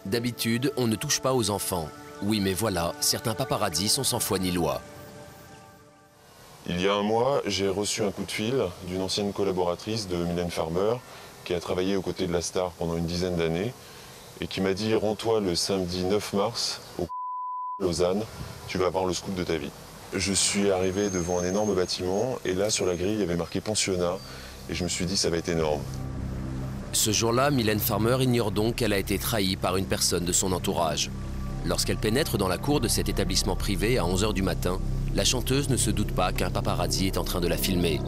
D'habitude, on ne touche pas aux enfants. Oui, mais voilà, certains paparazzis sont sans foi ni loi. Il y a un mois, j'ai reçu un coup de fil d'une ancienne collaboratrice de Mylène Farmer qui a travaillé aux côtés de la star pendant une dizaine d'années et qui m'a dit « Rends-toi le samedi 9 mars au Lausanne, tu vas avoir le scoop de ta vie ». Je suis arrivé devant un énorme bâtiment et là, sur la grille, il y avait marqué « pensionnat » et je me suis dit « ça va être énorme ». Ce jour-là, Mylène Farmer ignore donc qu'elle a été trahie par une personne de son entourage. Lorsqu'elle pénètre dans la cour de cet établissement privé à 11 h du matin, la chanteuse ne se doute pas qu'un paparazzi est en train de la filmer.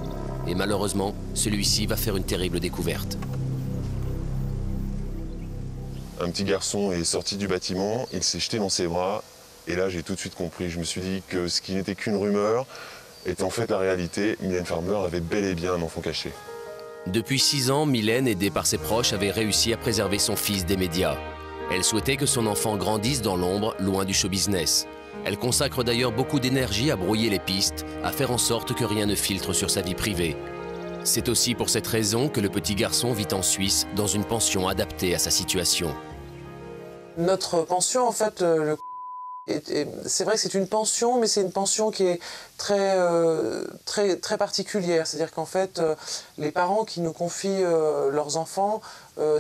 Et malheureusement, celui-ci va faire une terrible découverte. Un petit garçon est sorti du bâtiment, il s'est jeté dans ses bras et là j'ai tout de suite compris. Je me suis dit que ce qui n'était qu'une rumeur était en fait la réalité. Mylène Farmer avait bel et bien un enfant caché. Depuis 6 ans, Mylène, aidée par ses proches, avait réussi à préserver son fils des médias. Elle souhaitait que son enfant grandisse dans l'ombre, loin du show business. Elle consacre d'ailleurs beaucoup d'énergie à brouiller les pistes, à faire en sorte que rien ne filtre sur sa vie privée. C'est aussi pour cette raison que le petit garçon vit en Suisse, dans une pension adaptée à sa situation. Notre pension, en fait, c'est vrai que c'est une pension, mais c'est une pension qui est très particulière. C'est-à-dire qu'en fait, les parents qui nous confient leurs enfants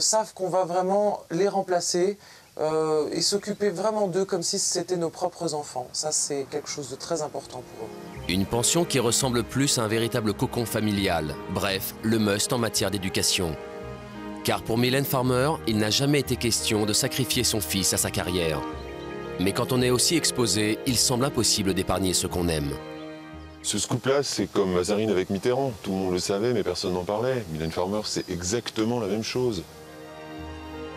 savent qu'on va vraiment les remplacer et s'occuper vraiment d'eux comme si c'était nos propres enfants. Ça, c'est quelque chose de très important pour eux. Une pension qui ressemble plus à un véritable cocon familial. Bref, le must en matière d'éducation. Car pour Mylène Farmer, il n'a jamais été question de sacrifier son fils à sa carrière. Mais quand on est aussi exposé, il semble impossible d'épargner ce qu'on aime. Ce scoop-là, c'est comme Mazarine avec Mitterrand. Tout le monde le savait, mais personne n'en parlait. Mylène Farmer, c'est exactement la même chose.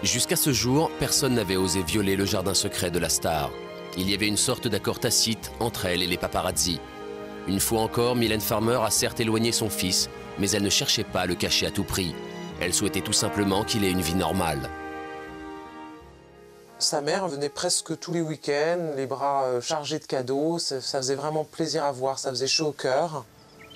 Jusqu'à ce jour, personne n'avait osé violer le jardin secret de la star. Il y avait une sorte d'accord tacite entre elle et les paparazzis. Une fois encore, Mylène Farmer a certes éloigné son fils, mais elle ne cherchait pas à le cacher à tout prix. Elle souhaitait tout simplement qu'il ait une vie normale. Sa mère venait presque tous les week-ends, les bras chargés de cadeaux. Ça faisait vraiment plaisir à voir, ça faisait chaud au cœur.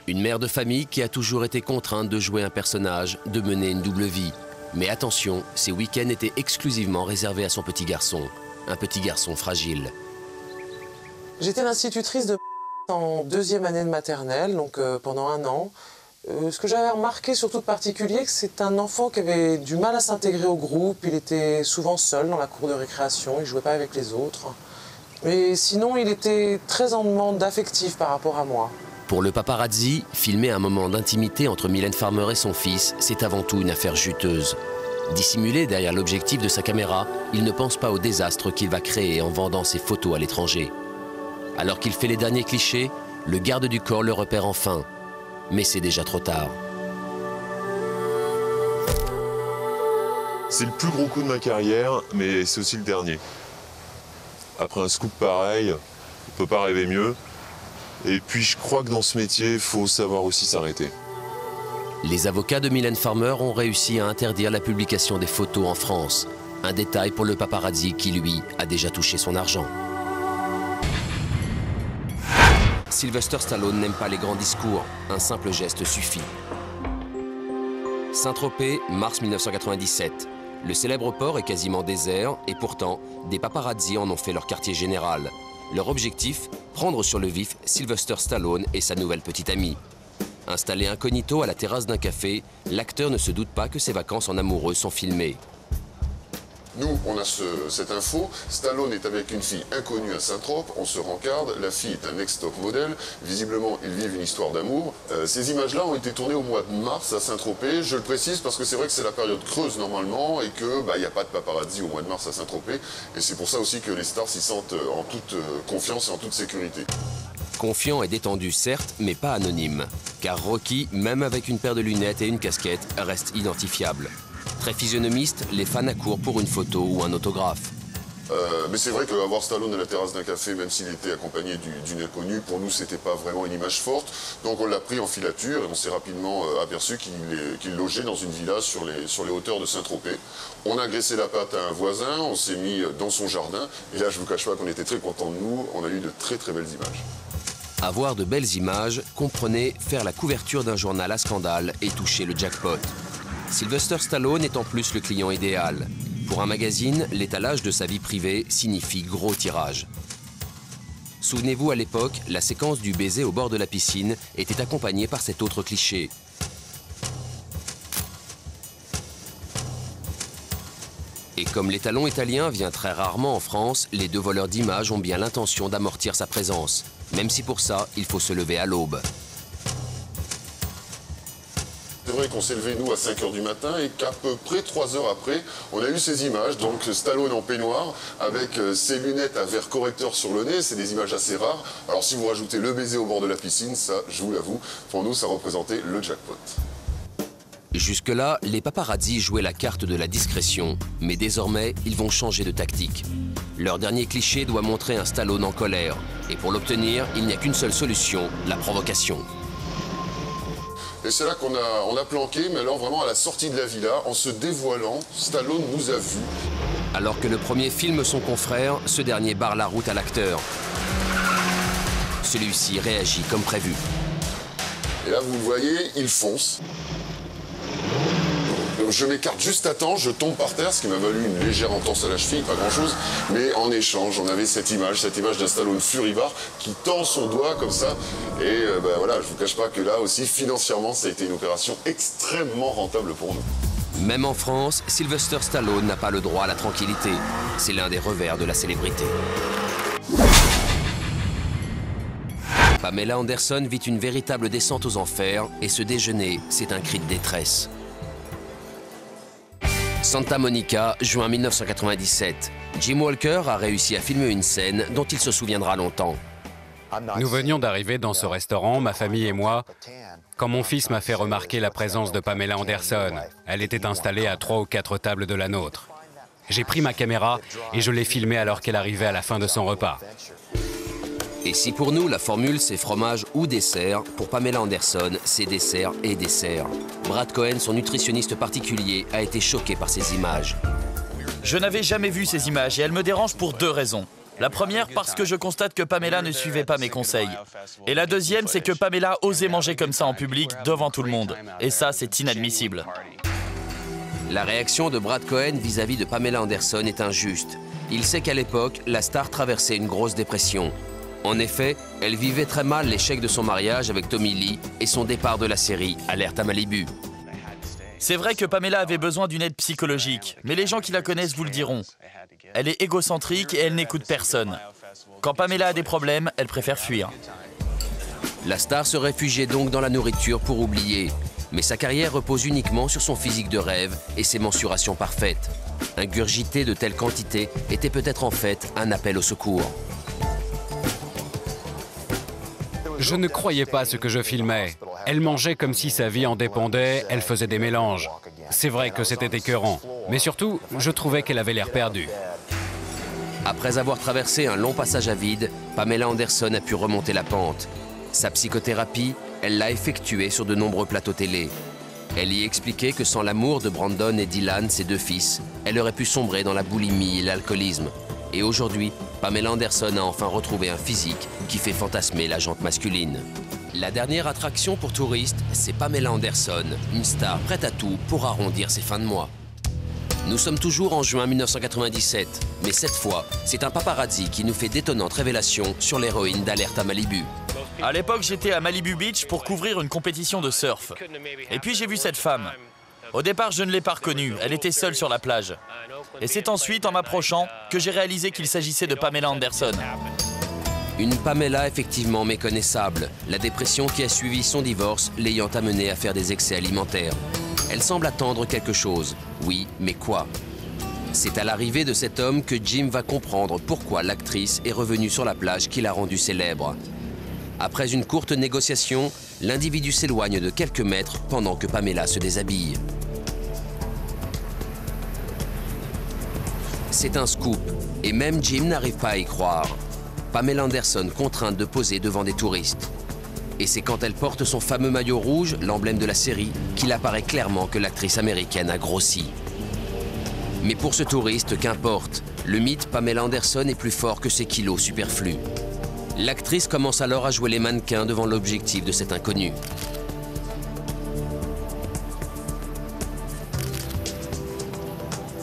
Une mère de famille qui a toujours été contrainte de jouer un personnage, de mener une double vie. Mais attention, ces week-ends étaient exclusivement réservés à son petit garçon. Un petit garçon fragile. J'étais l'institutrice de en 2e année de maternelle, donc pendant 1 an. Ce que j'avais remarqué surtout de particulier, c'est un enfant qui avait du mal à s'intégrer au groupe. Il était souvent seul dans la cour de récréation, il ne jouait pas avec les autres. Mais sinon, il était très en demande affective par rapport à moi. Pour le paparazzi, filmer un moment d'intimité entre Mylène Farmer et son fils, c'est avant tout une affaire juteuse. Dissimulé derrière l'objectif de sa caméra, il ne pense pas au désastre qu'il va créer en vendant ses photos à l'étranger. Alors qu'il fait les derniers clichés, le garde du corps le repère enfin. Mais c'est déjà trop tard. C'est le plus gros coup de ma carrière, mais c'est aussi le dernier. Après un scoop pareil, on ne peut pas rêver mieux. Et puis je crois que dans ce métier, il faut savoir aussi s'arrêter. Les avocats de Mylène Farmer ont réussi à interdire la publication des photos en France. Un détail pour le paparazzi qui, lui, a déjà touché son argent. Sylvester Stallone n'aime pas les grands discours, un simple geste suffit. Saint-Tropez, mars 1997. Le célèbre port est quasiment désert et pourtant, des paparazzis en ont fait leur quartier général. Leur objectif, prendre sur le vif Sylvester Stallone et sa nouvelle petite amie. Installé incognito à la terrasse d'un café, l'acteur ne se doute pas que ses vacances en amoureux sont filmées. Nous, on a cette info, Stallone est avec une fille inconnue à Saint-Tropez, on se rencarde, la fille est un ex-top modèle, visiblement ils vivent une histoire d'amour. Ces images-là ont été tournées au mois de mars à Saint-Tropez, je le précise parce que c'est vrai que c'est la période creuse normalement et qu'il n'y a pas de paparazzi au mois de mars à Saint-Tropez. Et c'est pour ça aussi que les stars s'y sentent en toute confiance et en toute sécurité. Confiant et détendu certes, mais pas anonyme. Car Rocky, même avec une paire de lunettes et une casquette, reste identifiable. Très physionomiste, les fans accourent pour une photo ou un autographe. Mais c'est vrai qu'avoir Stallone à la terrasse d'un café, même s'il était accompagné d'une inconnue, pour nous, c'était pas vraiment une image forte. Donc on l'a pris en filature et on s'est rapidement aperçu qu'il logeait dans une villa sur les hauteurs de Saint-Tropez. On a graissé la patte à un voisin, on s'est mis dans son jardin. Et là, je vous cache pas qu'on était très contents de nous. On a eu de très très belles images. Avoir de belles images, comprenez faire la couverture d'un journal à scandale et toucher le jackpot. Sylvester Stallone est en plus le client idéal. Pour un magazine, l'étalage de sa vie privée signifie gros tirage. Souvenez-vous, à l'époque, la séquence du baiser au bord de la piscine était accompagnée par cet autre cliché. Et comme l'étalon italien vient très rarement en France, les deux voleurs d'images ont bien l'intention d'amortir sa présence, même si pour ça, il faut se lever à l'aube. C'est vrai qu'on s'est levé, nous, à 5 h du matin et qu'à peu près 3 heures après, on a eu ces images. Donc Stallone en peignoir, avec ses lunettes à verre correcteur sur le nez. C'est des images assez rares. Alors si vous rajoutez le baiser au bord de la piscine, ça, je vous l'avoue, pour nous, ça représentait le jackpot. Jusque-là, les paparazzis jouaient la carte de la discrétion. Mais désormais, ils vont changer de tactique. Leur dernier cliché doit montrer un Stallone en colère. Et pour l'obtenir, il n'y a qu'une seule solution, la provocation. Et c'est là qu'on a planqué, mais alors vraiment à la sortie de la villa, en se dévoilant, Stallone nous a vus. Alors que le premier filme son confrère, ce dernier barre la route à l'acteur. Celui-ci réagit comme prévu. Et là, vous le voyez, il fonce. Donc je m'écarte juste à temps, je tombe par terre, ce qui m'a valu une légère entorse à la cheville, pas grand-chose. Mais en échange, on avait cette image d'un Stallone furibard qui tend son doigt comme ça. Et voilà, je vous cache pas que là aussi, financièrement, ça a été une opération extrêmement rentable pour nous. Même en France, Sylvester Stallone n'a pas le droit à la tranquillité. C'est l'un des revers de la célébrité. Pamela Anderson vit une véritable descente aux enfers et ce déjeuner, c'est un cri de détresse. Santa Monica, juin 1997. Jim Walker a réussi à filmer une scène dont il se souviendra longtemps. Nous venions d'arriver dans ce restaurant, ma famille et moi, quand mon fils m'a fait remarquer la présence de Pamela Anderson. Elle était installée à 3 ou 4 tables de la nôtre. J'ai pris ma caméra et je l'ai filmée alors qu'elle arrivait à la fin de son repas. Et si pour nous, la formule, c'est fromage ou dessert, pour Pamela Anderson, c'est dessert et dessert. Brad Cohen, son nutritionniste particulier, a été choqué par ces images. Je n'avais jamais vu ces images et elles me dérangent pour 2 raisons. La première, parce que je constate que Pamela ne suivait pas mes conseils. Et la deuxième, c'est que Pamela osait manger comme ça en public, devant tout le monde. Et ça, c'est inadmissible. La réaction de Brad Cohen vis-à-vis de Pamela Anderson est injuste. Il sait qu'à l'époque, la star traversait une grosse dépression. En effet, elle vivait très mal l'échec de son mariage avec Tommy Lee et son départ de la série Alerte à Malibu. C'est vrai que Pamela avait besoin d'une aide psychologique, mais les gens qui la connaissent vous le diront. Elle est égocentrique et elle n'écoute personne. Quand Pamela a des problèmes, elle préfère fuir. La star se réfugiait donc dans la nourriture pour oublier. Mais sa carrière repose uniquement sur son physique de rêve et ses mensurations parfaites. Ingurgiter de telles quantités était peut-être en fait un appel au secours. Je ne croyais pas ce que je filmais. Elle mangeait comme si sa vie en dépendait, elle faisait des mélanges. C'est vrai que c'était écœurant, mais surtout, je trouvais qu'elle avait l'air perdue. Après avoir traversé un long passage à vide, Pamela Anderson a pu remonter la pente. Sa psychothérapie, elle l'a effectuée sur de nombreux plateaux télé. Elle y expliquait que sans l'amour de Brandon et Dylan, ses 2 fils, elle aurait pu sombrer dans la boulimie et l'alcoolisme. Et aujourd'hui, Pamela Anderson a enfin retrouvé un physique qui fait fantasmer la jante masculine. La dernière attraction pour touristes, c'est Pamela Anderson, une star prête à tout pour arrondir ses fins de mois. Nous sommes toujours en juin 1997, mais cette fois, c'est un paparazzi qui nous fait d'étonnantes révélations sur l'héroïne d'Alerte à Malibu. À l'époque, j'étais à Malibu Beach pour couvrir une compétition de surf. Et puis j'ai vu cette femme. Au départ, je ne l'ai pas reconnue, elle était seule sur la plage. Et c'est ensuite, en m'approchant, que j'ai réalisé qu'il s'agissait de Pamela Anderson. Une Pamela effectivement méconnaissable, la dépression qui a suivi son divorce l'ayant amenée à faire des excès alimentaires. Elle semble attendre quelque chose. Oui, mais quoi? C'est à l'arrivée de cet homme que Jim va comprendre pourquoi l'actrice est revenue sur la plage qui l'a rendue célèbre. Après une courte négociation, l'individu s'éloigne de quelques mètres pendant que Pamela se déshabille. C'est un scoop, et même Jim n'arrive pas à y croire. Pamela Anderson contrainte de poser devant des touristes. Et c'est quand elle porte son fameux maillot rouge, l'emblème de la série, qu'il apparaît clairement que l'actrice américaine a grossi. Mais pour ce touriste, qu'importe, le mythe Pamela Anderson est plus fort que ses kilos superflus. L'actrice commence alors à jouer les mannequins devant l'objectif de cet inconnu.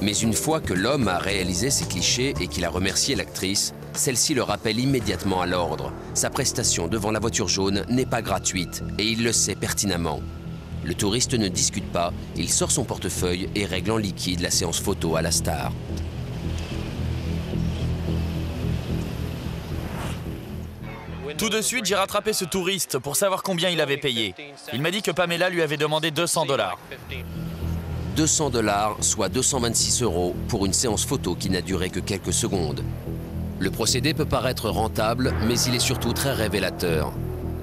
Mais une fois que l'homme a réalisé ses clichés et qu'il a remercié l'actrice, celle-ci le rappelle immédiatement à l'ordre. Sa prestation devant la voiture jaune n'est pas gratuite et il le sait pertinemment. Le touriste ne discute pas, il sort son portefeuille et règle en liquide la séance photo à la star. Tout de suite, j'ai rattrapé ce touriste pour savoir combien il avait payé. Il m'a dit que Pamela lui avait demandé 200 $. 200 $, soit 226 € pour une séance photo qui n'a duré que quelques secondes. Le procédé peut paraître rentable, mais il est surtout très révélateur.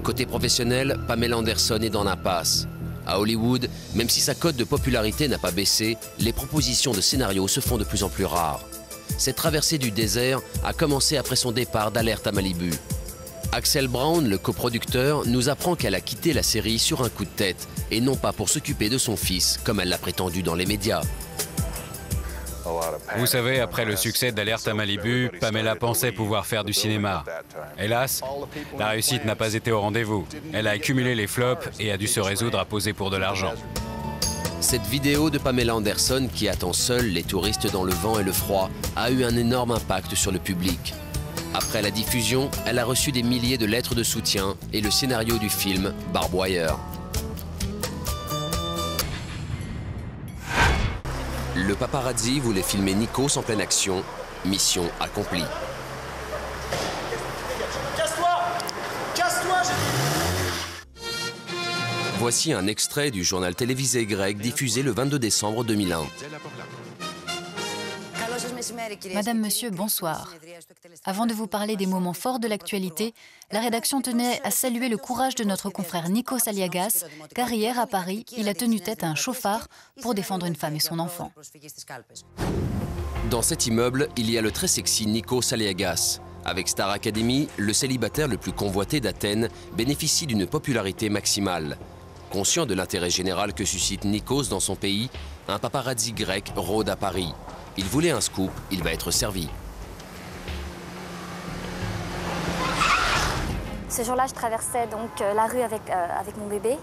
Côté professionnel, Pamela Anderson est dans l'impasse. À Hollywood, même si sa cote de popularité n'a pas baissé, les propositions de scénarios se font de plus en plus rares. Cette traversée du désert a commencé après son départ d'Alerte à Malibu. Axel Braun, le coproducteur, nous apprend qu'elle a quitté la série sur un coup de tête et non pas pour s'occuper de son fils, comme elle l'a prétendu dans les médias. Vous savez, après le succès d'Alerte à Malibu, Pamela pensait pouvoir faire du cinéma. Hélas, la réussite n'a pas été au rendez-vous. Elle a accumulé les flops et a dû se résoudre à poser pour de l'argent. Cette vidéo de Pamela Anderson, qui attend seule les touristes dans le vent et le froid, a eu un énorme impact sur le public. Après la diffusion, elle a reçu des milliers de lettres de soutien et le scénario du film Barb Wire. Le paparazzi voulait filmer Nikos en pleine action. Mission accomplie. Casse-toi! Casse-toi! Voici un extrait du journal télévisé grec diffusé le 22 décembre 2001. Madame, Monsieur, bonsoir. Avant de vous parler des moments forts de l'actualité, la rédaction tenait à saluer le courage de notre confrère Nikos Aliagas, car hier à Paris, il a tenu tête à un chauffard pour défendre une femme et son enfant. Dans cet immeuble, il y a le très sexy Nikos Aliagas. Avec Star Academy, le célibataire le plus convoité d'Athènes bénéficie d'une popularité maximale. Conscient de l'intérêt général que suscite Nikos dans son pays, un paparazzi grec rôde à Paris. Il voulait un scoop, il va être servi. Ce jour-là, je traversais donc la rue avec mon bébé.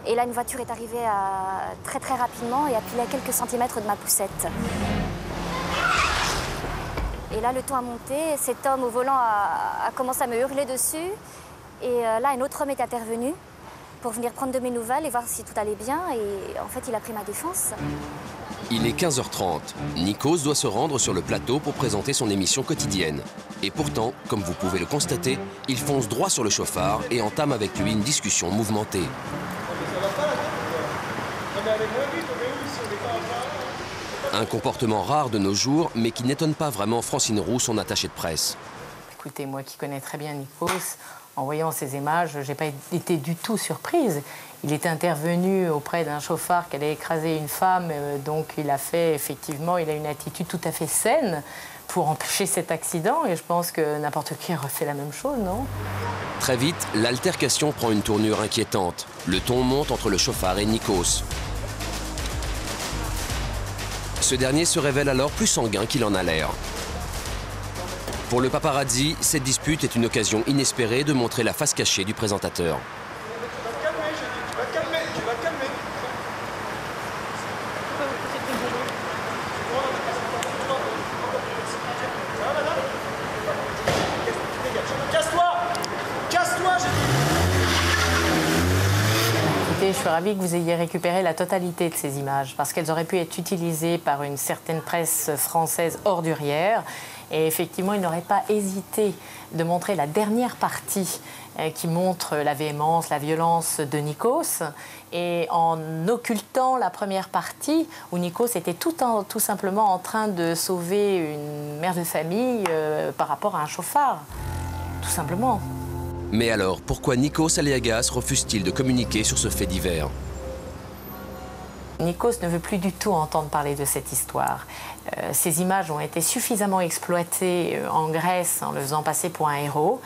Et là, une voiture est arrivée très rapidement et a pilé à quelques centimètres de ma poussette. Et là, le ton a monté. Cet homme au volant a commencé à me hurler dessus. Et là, un autre homme est intervenu pour venir prendre de mes nouvelles et voir si tout allait bien. Et en fait, il a pris ma défense. Il est 15h30. Nikos doit se rendre sur le plateau pour présenter son émission quotidienne. Et pourtant, comme vous pouvez le constater, il fonce droit sur le chauffard et entame avec lui une discussion mouvementée. Un comportement rare de nos jours, mais qui n'étonne pas vraiment Francine Roux, son attachée de presse. Écoutez, moi qui connais très bien Nikos, en voyant ces images, je n'ai pas été du tout surprise. Il était intervenu auprès d'un chauffard qui allait écraser une femme, donc il a une attitude tout à fait saine pour empêcher cet accident, et je pense que n'importe qui aurait fait la même chose, non? Très vite, l'altercation prend une tournure inquiétante. Le ton monte entre le chauffard et Nikos. Ce dernier se révèle alors plus sanguin qu'il en a l'air. Pour le paparazzi, cette dispute est une occasion inespérée de montrer la face cachée du présentateur. Tu vas te calmer. Casse-toi! Casse-toi! Écoutez, je suis ravie que vous ayez récupéré la totalité de ces images, parce qu'elles auraient pu être utilisées par une certaine presse française ordurière. Et effectivement, il n'aurait pas hésité de montrer la dernière partie qui montre la véhémence, la violence de Nikos, et en occultant la première partie où Nikos était tout simplement en train de sauver une mère de famille par rapport à un chauffard, tout simplement. Mais alors, pourquoi Nikos Aliagas refuse-t-il de communiquer sur ce fait divers? Nikos ne veut plus du tout entendre parler de cette histoire. Ces images ont été suffisamment exploitées en Grèce en le faisant passer pour un héros.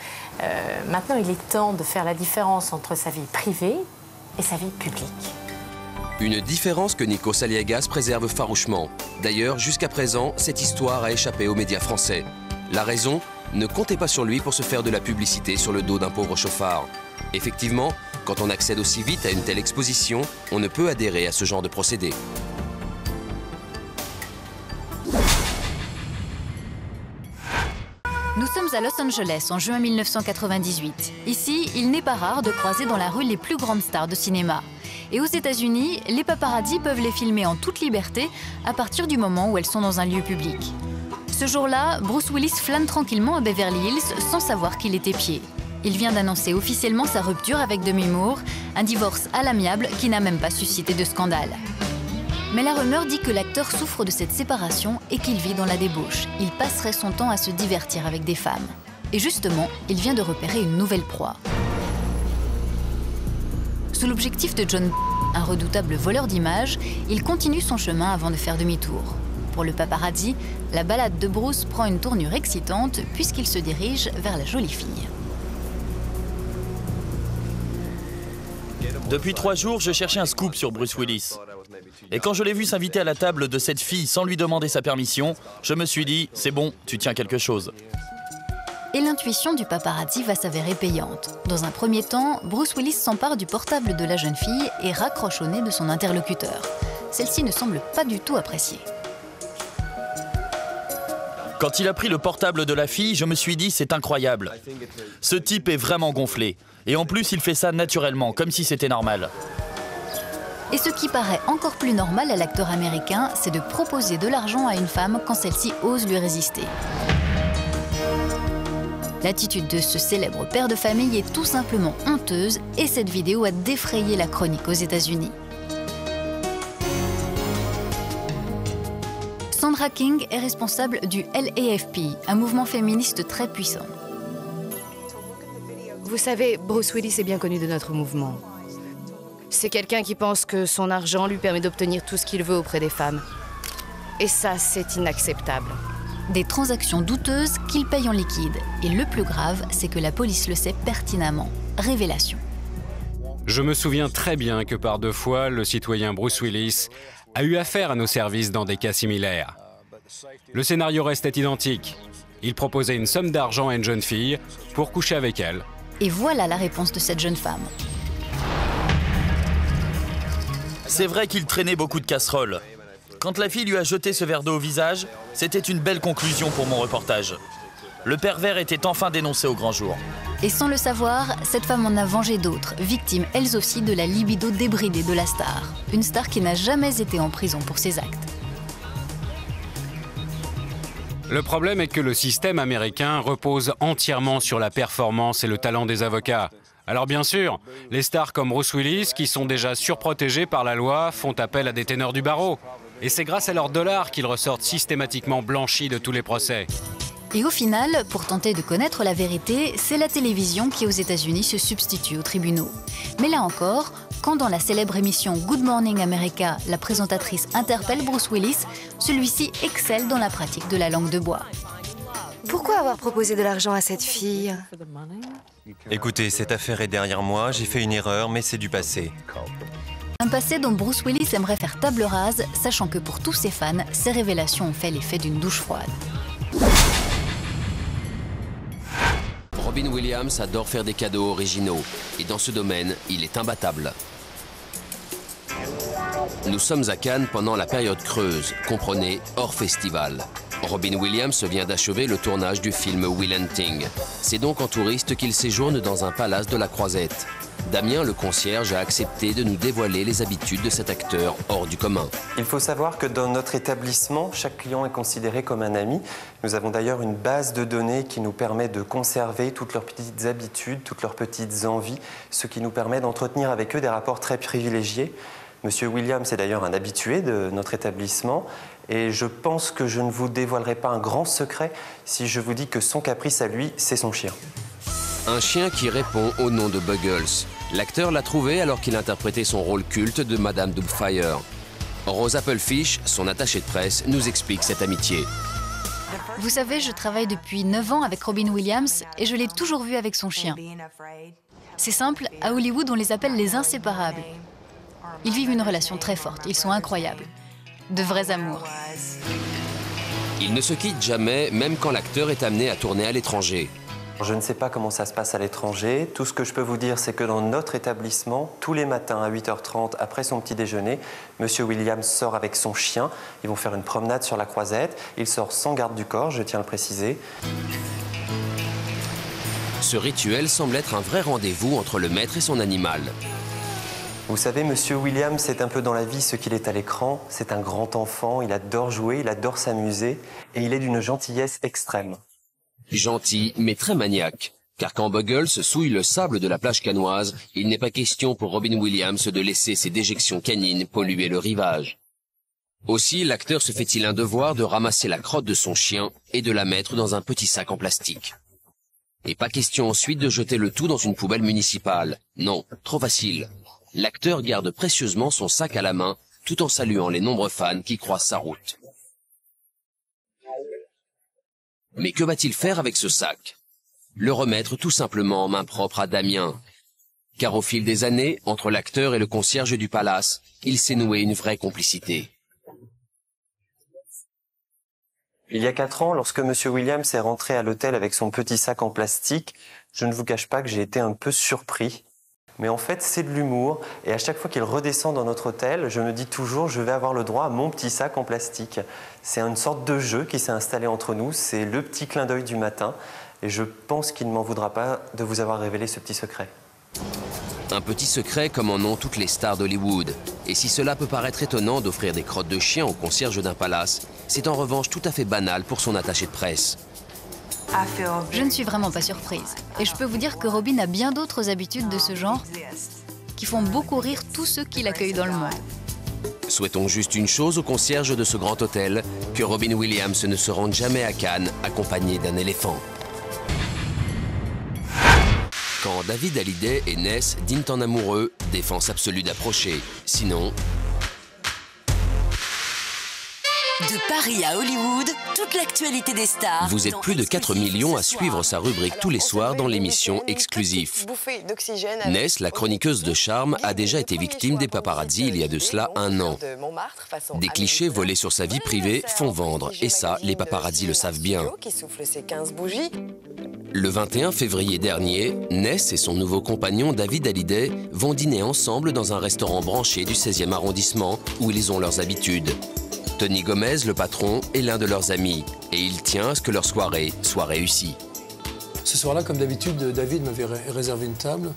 Maintenant, il est temps de faire la différence entre sa vie privée et sa vie publique. Une différence que Nikos Aliagas préserve farouchement. D'ailleurs, jusqu'à présent, cette histoire a échappé aux médias français. La raison? Ne comptez pas sur lui pour se faire de la publicité sur le dos d'un pauvre chauffard. Effectivement, quand on accède aussi vite à une telle exposition, on ne peut adhérer à ce genre de procédé. Nous sommes à Los Angeles en juin 1998. Ici, il n'est pas rare de croiser dans la rue les plus grandes stars de cinéma. Et aux États-Unis, les paparazzis peuvent les filmer en toute liberté à partir du moment où elles sont dans un lieu public. Ce jour-là, Bruce Willis flâne tranquillement à Beverly Hills sans savoir qu'il est épié. Il vient d'annoncer officiellement sa rupture avec Demi Moore, un divorce à l'amiable qui n'a même pas suscité de scandale. Mais la rumeur dit que l'acteur souffre de cette séparation et qu'il vit dans la débauche. Il passerait son temps à se divertir avec des femmes. Et justement, il vient de repérer une nouvelle proie. Sous l'objectif de John, un redoutable voleur d'images, il continue son chemin avant de faire demi-tour. Pour le paparazzi, la balade de Bruce prend une tournure excitante puisqu'il se dirige vers la jolie fille. Depuis 3 jours, je cherchais un scoop sur Bruce Willis. Et quand je l'ai vu s'inviter à la table de cette fille sans lui demander sa permission, je me suis dit, c'est bon, tu tiens quelque chose. Et l'intuition du paparazzi va s'avérer payante. Dans un premier temps, Bruce Willis s'empare du portable de la jeune fille et raccroche au nez de son interlocuteur. Celle-ci ne semble pas du tout apprécier. Quand il a pris le portable de la fille, je me suis dit, c'est incroyable. Ce type est vraiment gonflé. Et en plus, il fait ça naturellement, comme si c'était normal. Et ce qui paraît encore plus normal à l'acteur américain, c'est de proposer de l'argent à une femme quand celle-ci ose lui résister. L'attitude de ce célèbre père de famille est tout simplement honteuse et cette vidéo a défrayé la chronique aux États-Unis. Sandra King est responsable du LAFP, un mouvement féministe très puissant. Vous savez, Bruce Willis est bien connu de notre mouvement. C'est quelqu'un qui pense que son argent lui permet d'obtenir tout ce qu'il veut auprès des femmes. Et ça, c'est inacceptable. Des transactions douteuses qu'il paye en liquide. Et le plus grave, c'est que la police le sait pertinemment. Révélation. Je me souviens très bien que par 2 fois, le citoyen Bruce Willis a eu affaire à nos services dans des cas similaires. Le scénario restait identique. Il proposait une somme d'argent à une jeune fille pour coucher avec elle. Et voilà la réponse de cette jeune femme. C'est vrai qu'il traînait beaucoup de casseroles. Quand la fille lui a jeté ce verre d'eau au visage, c'était une belle conclusion pour mon reportage. Le pervers était enfin dénoncé au grand jour. Et sans le savoir, cette femme en a vengé d'autres, victimes elles aussi de la libido débridée de la star. Une star qui n'a jamais été en prison pour ses actes. Le problème est que le système américain repose entièrement sur la performance et le talent des avocats. Alors bien sûr, les stars comme Bruce Willis, qui sont déjà surprotégés par la loi, font appel à des ténors du barreau. Et c'est grâce à leurs dollars qu'ils ressortent systématiquement blanchis de tous les procès. Et au final, pour tenter de connaître la vérité, c'est la télévision qui aux États-Unis se substitue aux tribunaux. Mais là encore, quand dans la célèbre émission Good Morning America, la présentatrice interpelle Bruce Willis, celui-ci excelle dans la pratique de la langue de bois. Pourquoi avoir proposé de l'argent à cette fille? Écoutez, cette affaire est derrière moi, j'ai fait une erreur, mais c'est du passé. Un passé dont Bruce Willis aimerait faire table rase, sachant que pour tous ses fans, ces révélations ont fait l'effet d'une douche froide. Robin Williams adore faire des cadeaux originaux et dans ce domaine, il est imbattable. Nous sommes à Cannes pendant la période creuse, comprenez hors festival. Robin Williams vient d'achever le tournage du film Will Hunting. C'est donc en touriste qu'il séjourne dans un palace de la Croisette. Damien, le concierge, a accepté de nous dévoiler les habitudes de cet acteur hors du commun. Il faut savoir que dans notre établissement, chaque client est considéré comme un ami. Nous avons d'ailleurs une base de données qui nous permet de conserver toutes leurs petites habitudes, toutes leurs petites envies, ce qui nous permet d'entretenir avec eux des rapports très privilégiés. Monsieur Williams est d'ailleurs un habitué de notre établissement et je pense que je ne vous dévoilerai pas un grand secret si je vous dis que son caprice à lui, c'est son chien. Un chien qui répond au nom de Buggles. L'acteur l'a trouvé alors qu'il interprétait son rôle culte de Madame Doubtfire. Rose Applefish, son attachée de presse, nous explique cette amitié. Vous savez, je travaille depuis 9 ans avec Robin Williams et je l'ai toujours vu avec son chien. C'est simple, à Hollywood, on les appelle les inséparables. Ils vivent une relation très forte, ils sont incroyables. De vrais amours. Ils ne se quittent jamais, même quand l'acteur est amené à tourner à l'étranger. Je ne sais pas comment ça se passe à l'étranger. Tout ce que je peux vous dire, c'est que dans notre établissement, tous les matins à 8h30, après son petit déjeuner, Monsieur Williams sort avec son chien. Ils vont faire une promenade sur la Croisette. Il sort sans garde du corps, je tiens à le préciser. Ce rituel semble être un vrai rendez-vous entre le maître et son animal. Vous savez, Monsieur Williams, c'est un peu dans la vie ce qu'il est à l'écran. C'est un grand enfant, il adore jouer, il adore s'amuser et il est d'une gentillesse extrême. Gentil, mais très maniaque. Car quand Buggles souille le sable de la plage canoise, il n'est pas question pour Robin Williams de laisser ses déjections canines polluer le rivage. Aussi, l'acteur se fait-il un devoir de ramasser la crotte de son chien et de la mettre dans un petit sac en plastique. Et pas question ensuite de jeter le tout dans une poubelle municipale. Non, trop facile. L'acteur garde précieusement son sac à la main, tout en saluant les nombreux fans qui croisent sa route. Mais que va-t-il faire avec ce sac? Le remettre tout simplement en main propre à Damien. Car au fil des années, entre l'acteur et le concierge du palace, il s'est noué une vraie complicité. Il y a 4 ans, lorsque Monsieur Williams est rentré à l'hôtel avec son petit sac en plastique, je ne vous cache pas que j'ai été un peu surpris. Mais en fait, c'est de l'humour. Et à chaque fois qu'il redescend dans notre hôtel, je me dis toujours, je vais avoir le droit à mon petit sac en plastique. C'est une sorte de jeu qui s'est installé entre nous. C'est le petit clin d'œil du matin. Et je pense qu'il ne m'en voudra pas de vous avoir révélé ce petit secret. Un petit secret comme en ont toutes les stars d'Hollywood. Et si cela peut paraître étonnant d'offrir des crottes de chien au concierge d'un palace, c'est en revanche tout à fait banal pour son attaché de presse. Je ne suis vraiment pas surprise. Et je peux vous dire que Robin a bien d'autres habitudes de ce genre qui font beaucoup rire tous ceux qui l'accueillent dans le monde. Souhaitons juste une chose au concierge de ce grand hôtel, que Robin Williams ne se rende jamais à Cannes accompagné d'un éléphant. Quand David Hallyday et Ness dînent en amoureux, défense absolue d'approcher. Sinon... De Paris à Hollywood, toute l'actualité des stars. Vous êtes plus de 4 millions à suivre sa rubrique tous les soirs dans l'émission Exclusif. Ness, la chroniqueuse de charme, a déjà été victime des paparazzi il y a de cela 1 an. Des clichés volés sur sa vie privée font vendre, et ça, les paparazzi le savent bien. Le 21 février dernier, Ness et son nouveau compagnon David Hallyday vont dîner ensemble dans un restaurant branché du 16e arrondissement où ils ont leurs habitudes. Tony Gomez, le patron, est l'un de leurs amis et il tient à ce que leur soirée soit réussie. Ce soir-là, comme d'habitude, David m'avait réservé une table.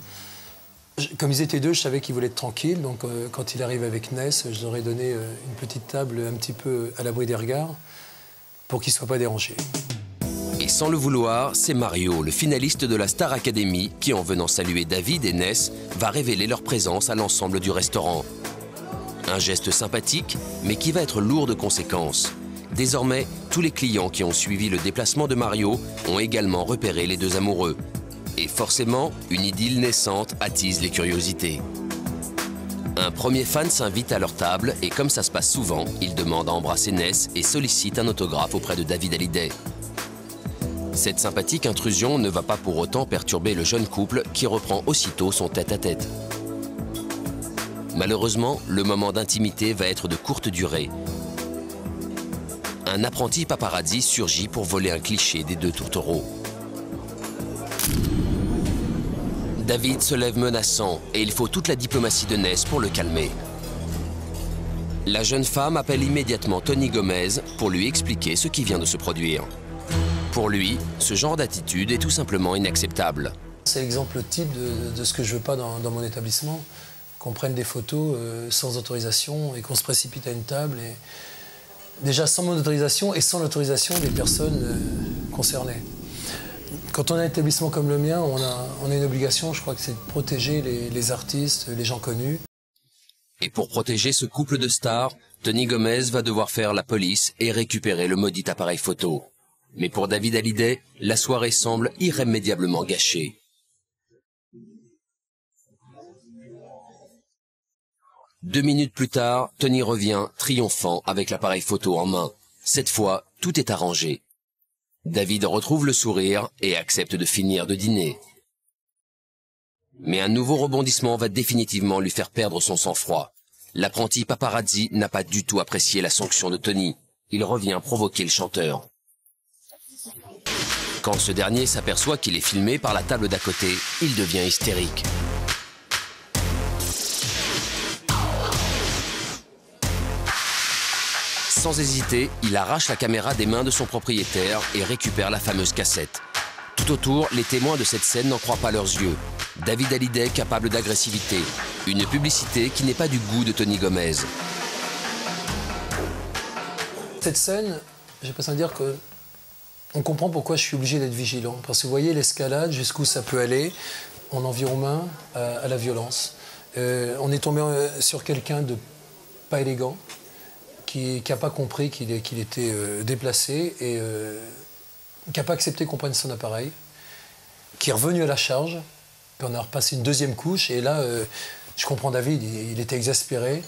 Comme ils étaient deux, je savais qu'ils voulaient être tranquilles. Donc quand il arrive avec Ness, je leur ai donné une petite table un petit peu à l'abri des regards pour qu'ils ne soient pas dérangés. Et sans le vouloir, c'est Mario, le finaliste de la Star Academy, qui en venant saluer David et Ness, va révéler leur présence à l'ensemble du restaurant. Un geste sympathique, mais qui va être lourd de conséquences. Désormais, tous les clients qui ont suivi le déplacement de Mario ont également repéré les deux amoureux. Et forcément, une idylle naissante attise les curiosités. Un premier fan s'invite à leur table et comme ça se passe souvent, il demande à embrasser Ness et sollicite un autographe auprès de David Hallyday. Cette sympathique intrusion ne va pas pour autant perturber le jeune couple qui reprend aussitôt son tête-à-tête. Malheureusement, le moment d'intimité va être de courte durée. Un apprenti paparazzi surgit pour voler un cliché des deux tourtereaux. David se lève menaçant et il faut toute la diplomatie de Ness pour le calmer. La jeune femme appelle immédiatement Tony Gomez pour lui expliquer ce qui vient de se produire. Pour lui, ce genre d'attitude est tout simplement inacceptable. C'est l'exemple type de ce que je veux pas dans mon établissement. Qu'on prenne des photos sans autorisation et qu'on se précipite à une table. Et... Déjà sans mon autorisation et sans l'autorisation des personnes concernées. Quand on a un établissement comme le mien, on a une obligation, je crois que c'est de protéger les artistes, les gens connus. Et pour protéger ce couple de stars, Tony Gomez va devoir faire la police et récupérer le maudit appareil photo. Mais pour David Hallyday, la soirée semble irrémédiablement gâchée. Deux minutes plus tard, Tony revient, triomphant, avec l'appareil photo en main. Cette fois, tout est arrangé. David retrouve le sourire et accepte de finir de dîner. Mais un nouveau rebondissement va définitivement lui faire perdre son sang-froid. L'apprenti paparazzi n'a pas du tout apprécié la sanction de Tony. Il revient provoquer le chanteur. Quand ce dernier s'aperçoit qu'il est filmé par la table d'à côté, il devient hystérique. Sans hésiter, il arrache la caméra des mains de son propriétaire et récupère la fameuse cassette. Tout autour, les témoins de cette scène n'en croient pas leurs yeux. David Hallyday capable d'agressivité. Une publicité qui n'est pas du goût de Tony Gomez. Cette scène, j'ai pas à dire que on comprend pourquoi je suis obligé d'être vigilant. Parce que vous voyez l'escalade, jusqu'où ça peut aller. On en vient humain à la violence. On est tombé sur quelqu'un de pas élégant, qui n'a pas compris qu'il était déplacé et qui n'a pas accepté qu'on prenne son appareil, qui est revenu à la charge. Puis on a repassé une deuxième couche et là, je comprends David, il était exaspéré.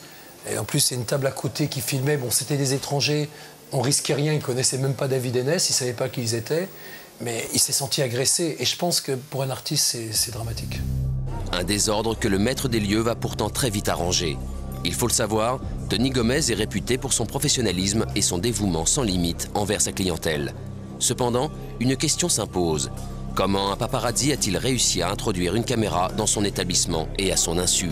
Et en plus, c'est une table à côté qui filmait. Bon, c'était des étrangers, on risquait rien, ils ne connaissaient même pas David Hennes, ils ne savaient pas qui ils étaient. Mais il s'est senti agressé et je pense que pour un artiste, c'est dramatique. Un désordre que le maître des lieux va pourtant très vite arranger. Il faut le savoir, Tony Gomez est réputé pour son professionnalisme et son dévouement sans limite envers sa clientèle. Cependant, une question s'impose. Comment un paparazzi a-t-il réussi à introduire une caméra dans son établissement et à son insu?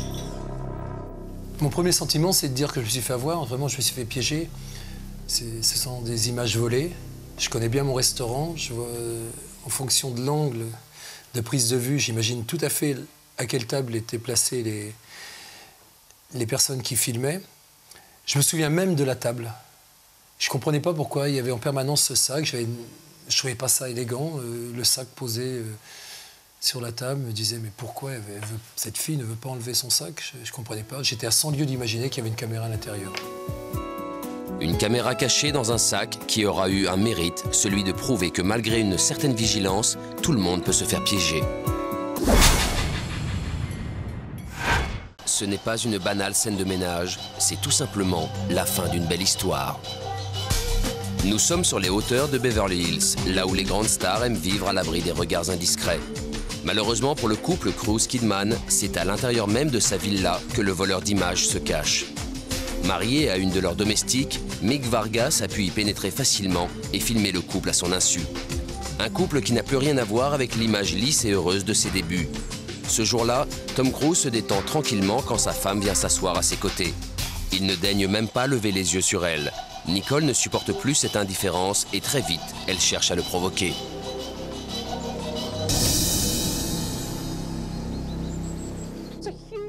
Mon premier sentiment, c'est de dire que je me suis fait avoir, vraiment je me suis fait piéger. Ce sont des images volées. Je connais bien mon restaurant, je vois, en fonction de l'angle de prise de vue, j'imagine tout à fait à quelle table étaient placées les personnes qui filmaient. Je me souviens même de la table. Je ne comprenais pas pourquoi il y avait en permanence ce sac. Je ne trouvais pas ça élégant. Le sac posé sur la table me disait mais pourquoi cette fille ne veut pas enlever son sac? Je ne comprenais pas. J'étais à 100 lieues d'imaginer qu'il y avait une caméra à l'intérieur. Une caméra cachée dans un sac qui aura eu un mérite, celui de prouver que malgré une certaine vigilance, tout le monde peut se faire piéger. Ce n'est pas une banale scène de ménage, c'est tout simplement la fin d'une belle histoire. Nous sommes sur les hauteurs de Beverly Hills, là où les grandes stars aiment vivre à l'abri des regards indiscrets. Malheureusement pour le couple Cruise-Kidman, c'est à l'intérieur même de sa villa que le voleur d'images se cache. Marié à une de leurs domestiques, Mick Vargas a pu y pénétrer facilement et filmer le couple à son insu. Un couple qui n'a plus rien à voir avec l'image lisse et heureuse de ses débuts. Ce jour-là, Tom Cruise se détend tranquillement quand sa femme vient s'asseoir à ses côtés. Il ne daigne même pas lever les yeux sur elle. Nicole ne supporte plus cette indifférence et très vite, elle cherche à le provoquer.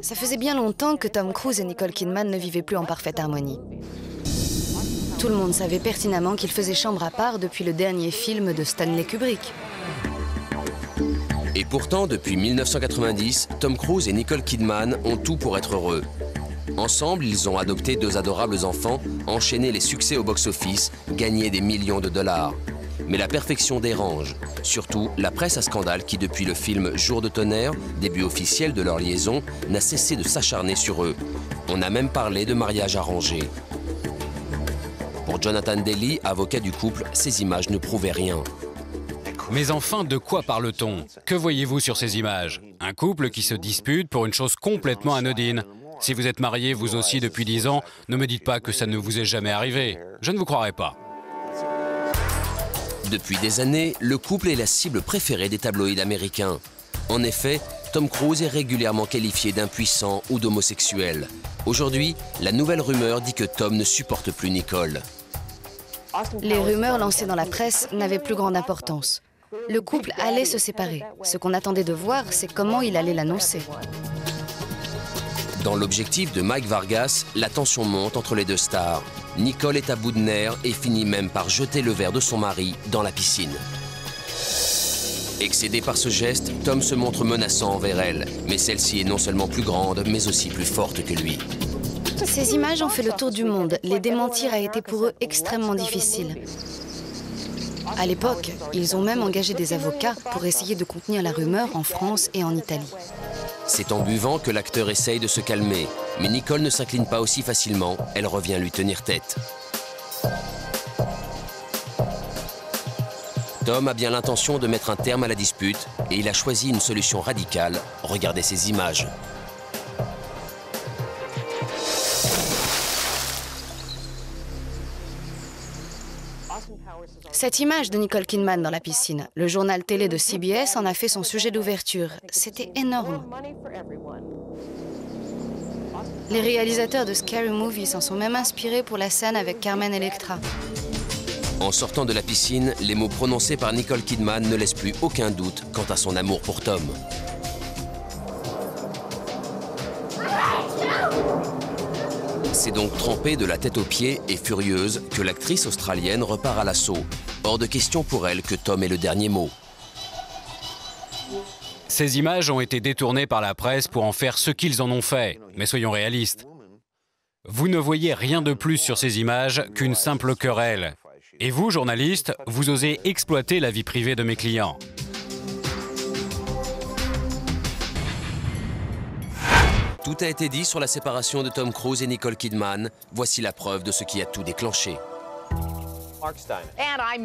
Ça faisait bien longtemps que Tom Cruise et Nicole Kidman ne vivaient plus en parfaite harmonie. Tout le monde savait pertinemment qu'ils faisaient chambre à part depuis le dernier film de Stanley Kubrick. Et pourtant, depuis 1990, Tom Cruise et Nicole Kidman ont tout pour être heureux. Ensemble, ils ont adopté 2 adorables enfants, enchaîné les succès au box-office, gagné des millions de dollars. Mais la perfection dérange, surtout la presse à scandale qui, depuis le film Jour de tonnerre, début officiel de leur liaison, n'a cessé de s'acharner sur eux. On a même parlé de mariage arrangé. Pour Jonathan Daly, avocat du couple, ces images ne prouvaient rien. Mais enfin, de quoi parle-t-on? Que voyez-vous sur ces images? Un couple qui se dispute pour une chose complètement anodine. Si vous êtes marié, vous aussi, depuis 10 ans, ne me dites pas que ça ne vous est jamais arrivé. Je ne vous croirai pas. Depuis des années, le couple est la cible préférée des tabloïds américains. En effet, Tom Cruise est régulièrement qualifié d'impuissant ou d'homosexuel. Aujourd'hui, la nouvelle rumeur dit que Tom ne supporte plus Nicole. Les rumeurs lancées dans la presse n'avaient plus grande importance. Le couple allait se séparer. Ce qu'on attendait de voir, c'est comment il allait l'annoncer. Dans l'objectif de Mike Vargas, la tension monte entre les 2 stars. Nicole est à bout de nerfs et finit même par jeter le verre de son mari dans la piscine. Excédé par ce geste, Tom se montre menaçant envers elle. Mais celle-ci est non seulement plus grande, mais aussi plus forte que lui. Ces images ont fait le tour du monde. Les démentir a été pour eux extrêmement difficile. À l'époque, ils ont même engagé des avocats pour essayer de contenir la rumeur en France et en Italie. C'est en buvant que l'acteur essaye de se calmer. Mais Nicole ne s'incline pas aussi facilement, elle revient lui tenir tête. Tom a bien l'intention de mettre un terme à la dispute et il a choisi une solution radicale. Regardez ces images. Cette image de Nicole Kidman dans la piscine, le journal télé de CBS en a fait son sujet d'ouverture. C'était énorme. Les réalisateurs de Scary Movie s'en sont même inspirés pour la scène avec Carmen Electra. En sortant de la piscine, les mots prononcés par Nicole Kidman ne laissent plus aucun doute quant à son amour pour Tom. C'est donc trempée de la tête aux pieds et furieuse que l'actrice australienne repart à l'assaut. Hors de question pour elle que Tom ait le dernier mot. Ces images ont été détournées par la presse pour en faire ce qu'ils en ont fait. Mais soyons réalistes. Vous ne voyez rien de plus sur ces images qu'une simple querelle. Et vous, journalistes, vous osez exploiter la vie privée de mes clients. Tout a été dit sur la séparation de Tom Cruise et Nicole Kidman. Voici la preuve de ce qui a tout déclenché.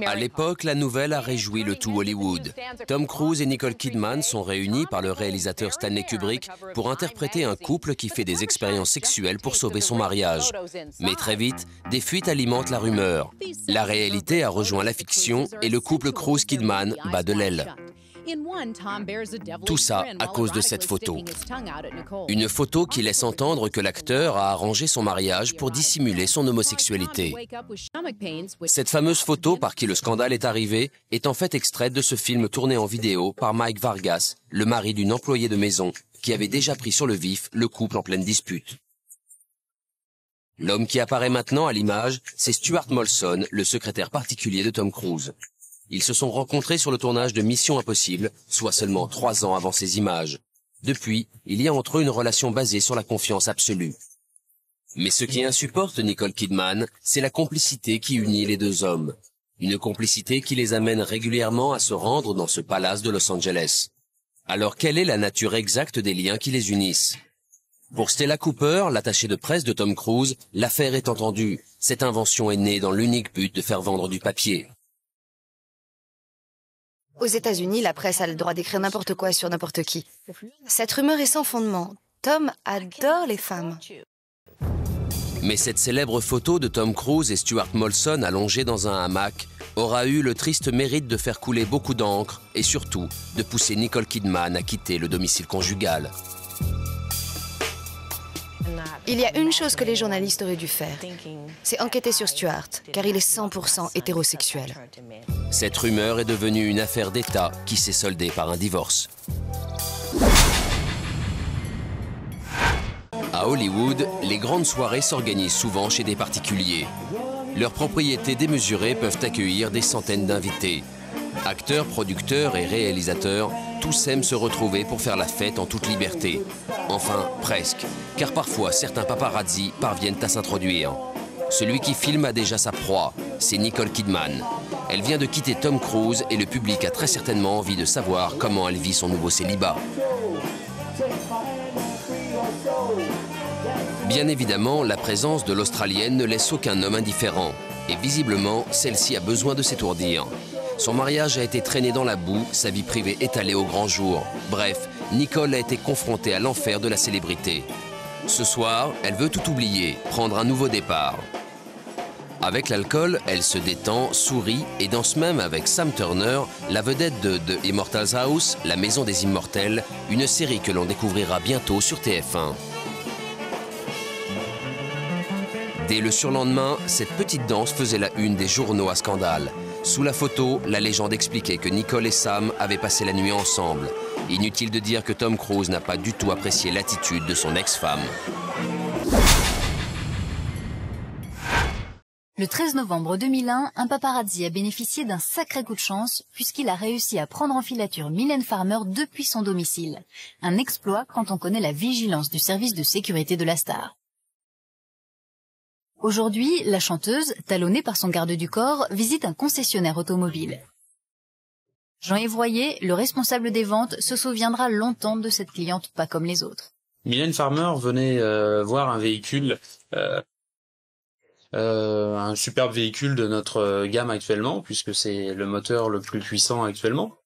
À l'époque, la nouvelle a réjoui le tout Hollywood. Tom Cruise et Nicole Kidman sont réunis par le réalisateur Stanley Kubrick pour interpréter un couple qui fait des expériences sexuelles pour sauver son mariage. Mais très vite, des fuites alimentent la rumeur. La réalité a rejoint la fiction et le couple Cruise-Kidman bat de l'aile. Tout ça à cause de cette photo. Une photo qui laisse entendre que l'acteur a arrangé son mariage pour dissimuler son homosexualité. Cette fameuse photo par qui le scandale est arrivé est en fait extraite de ce film tourné en vidéo par Mike Vargas, le mari d'une employée de maison, qui avait déjà pris sur le vif le couple en pleine dispute. L'homme qui apparaît maintenant à l'image, c'est Stuart Molson, le secrétaire particulier de Tom Cruise. Ils se sont rencontrés sur le tournage de Mission Impossible, soit seulement 3 ans avant ces images. Depuis, il y a entre eux une relation basée sur la confiance absolue. Mais ce qui insupporte Nicole Kidman, c'est la complicité qui unit les deux hommes. Une complicité qui les amène régulièrement à se rendre dans ce palace de Los Angeles. Alors quelle est la nature exacte des liens qui les unissent? Pour Stella Cooper, l'attachée de presse de Tom Cruise, l'affaire est entendue. Cette invention est née dans l'unique but de faire vendre du papier. Aux États-Unis, la presse a le droit d'écrire n'importe quoi sur n'importe qui. Cette rumeur est sans fondement. Tom adore les femmes. Mais cette célèbre photo de Tom Cruise et Stuart Molson allongés dans un hamac aura eu le triste mérite de faire couler beaucoup d'encre et surtout de pousser Nicole Kidman à quitter le domicile conjugal. Il y a une chose que les journalistes auraient dû faire, c'est enquêter sur Stuart, car il est 100% hétérosexuel. Cette rumeur est devenue une affaire d'État qui s'est soldée par un divorce. À Hollywood, les grandes soirées s'organisent souvent chez des particuliers. Leurs propriétés démesurées peuvent accueillir des centaines d'invités. Acteurs, producteurs et réalisateurs, tous aiment se retrouver pour faire la fête en toute liberté. Enfin, presque, car parfois certains paparazzi parviennent à s'introduire. Celui qui filme a déjà sa proie, c'est Nicole Kidman. Elle vient de quitter Tom Cruise et le public a très certainement envie de savoir comment elle vit son nouveau célibat. Bien évidemment, la présence de l'Australienne ne laisse aucun homme indifférent. Et visiblement, celle-ci a besoin de s'étourdir. Son mariage a été traîné dans la boue, sa vie privée étalée au grand jour. Bref, Nicole a été confrontée à l'enfer de la célébrité. Ce soir, elle veut tout oublier, prendre un nouveau départ. Avec l'alcool, elle se détend, sourit et danse même avec Sam Turner, la vedette de The Immortals House, la maison des immortels, une série que l'on découvrira bientôt sur TF1. Dès le surlendemain, cette petite danse faisait la une des journaux à scandale. Sous la photo, la légende expliquait que Nicole et Sam avaient passé la nuit ensemble. Inutile de dire que Tom Cruise n'a pas du tout apprécié l'attitude de son ex-femme. Le 13 novembre 2001, un paparazzi a bénéficié d'un sacré coup de chance puisqu'il a réussi à prendre en filature Mylène Farmer depuis son domicile. Un exploit quand on connaît la vigilance du service de sécurité de la star. Aujourd'hui, la chanteuse, talonnée par son garde du corps, visite un concessionnaire automobile. Jean-Yves Royer, le responsable des ventes, se souviendra longtemps de cette cliente pas comme les autres. Mylène Farmer venait voir un véhicule, un superbe véhicule de notre gamme actuellement, puisque c'est le moteur le plus puissant actuellement.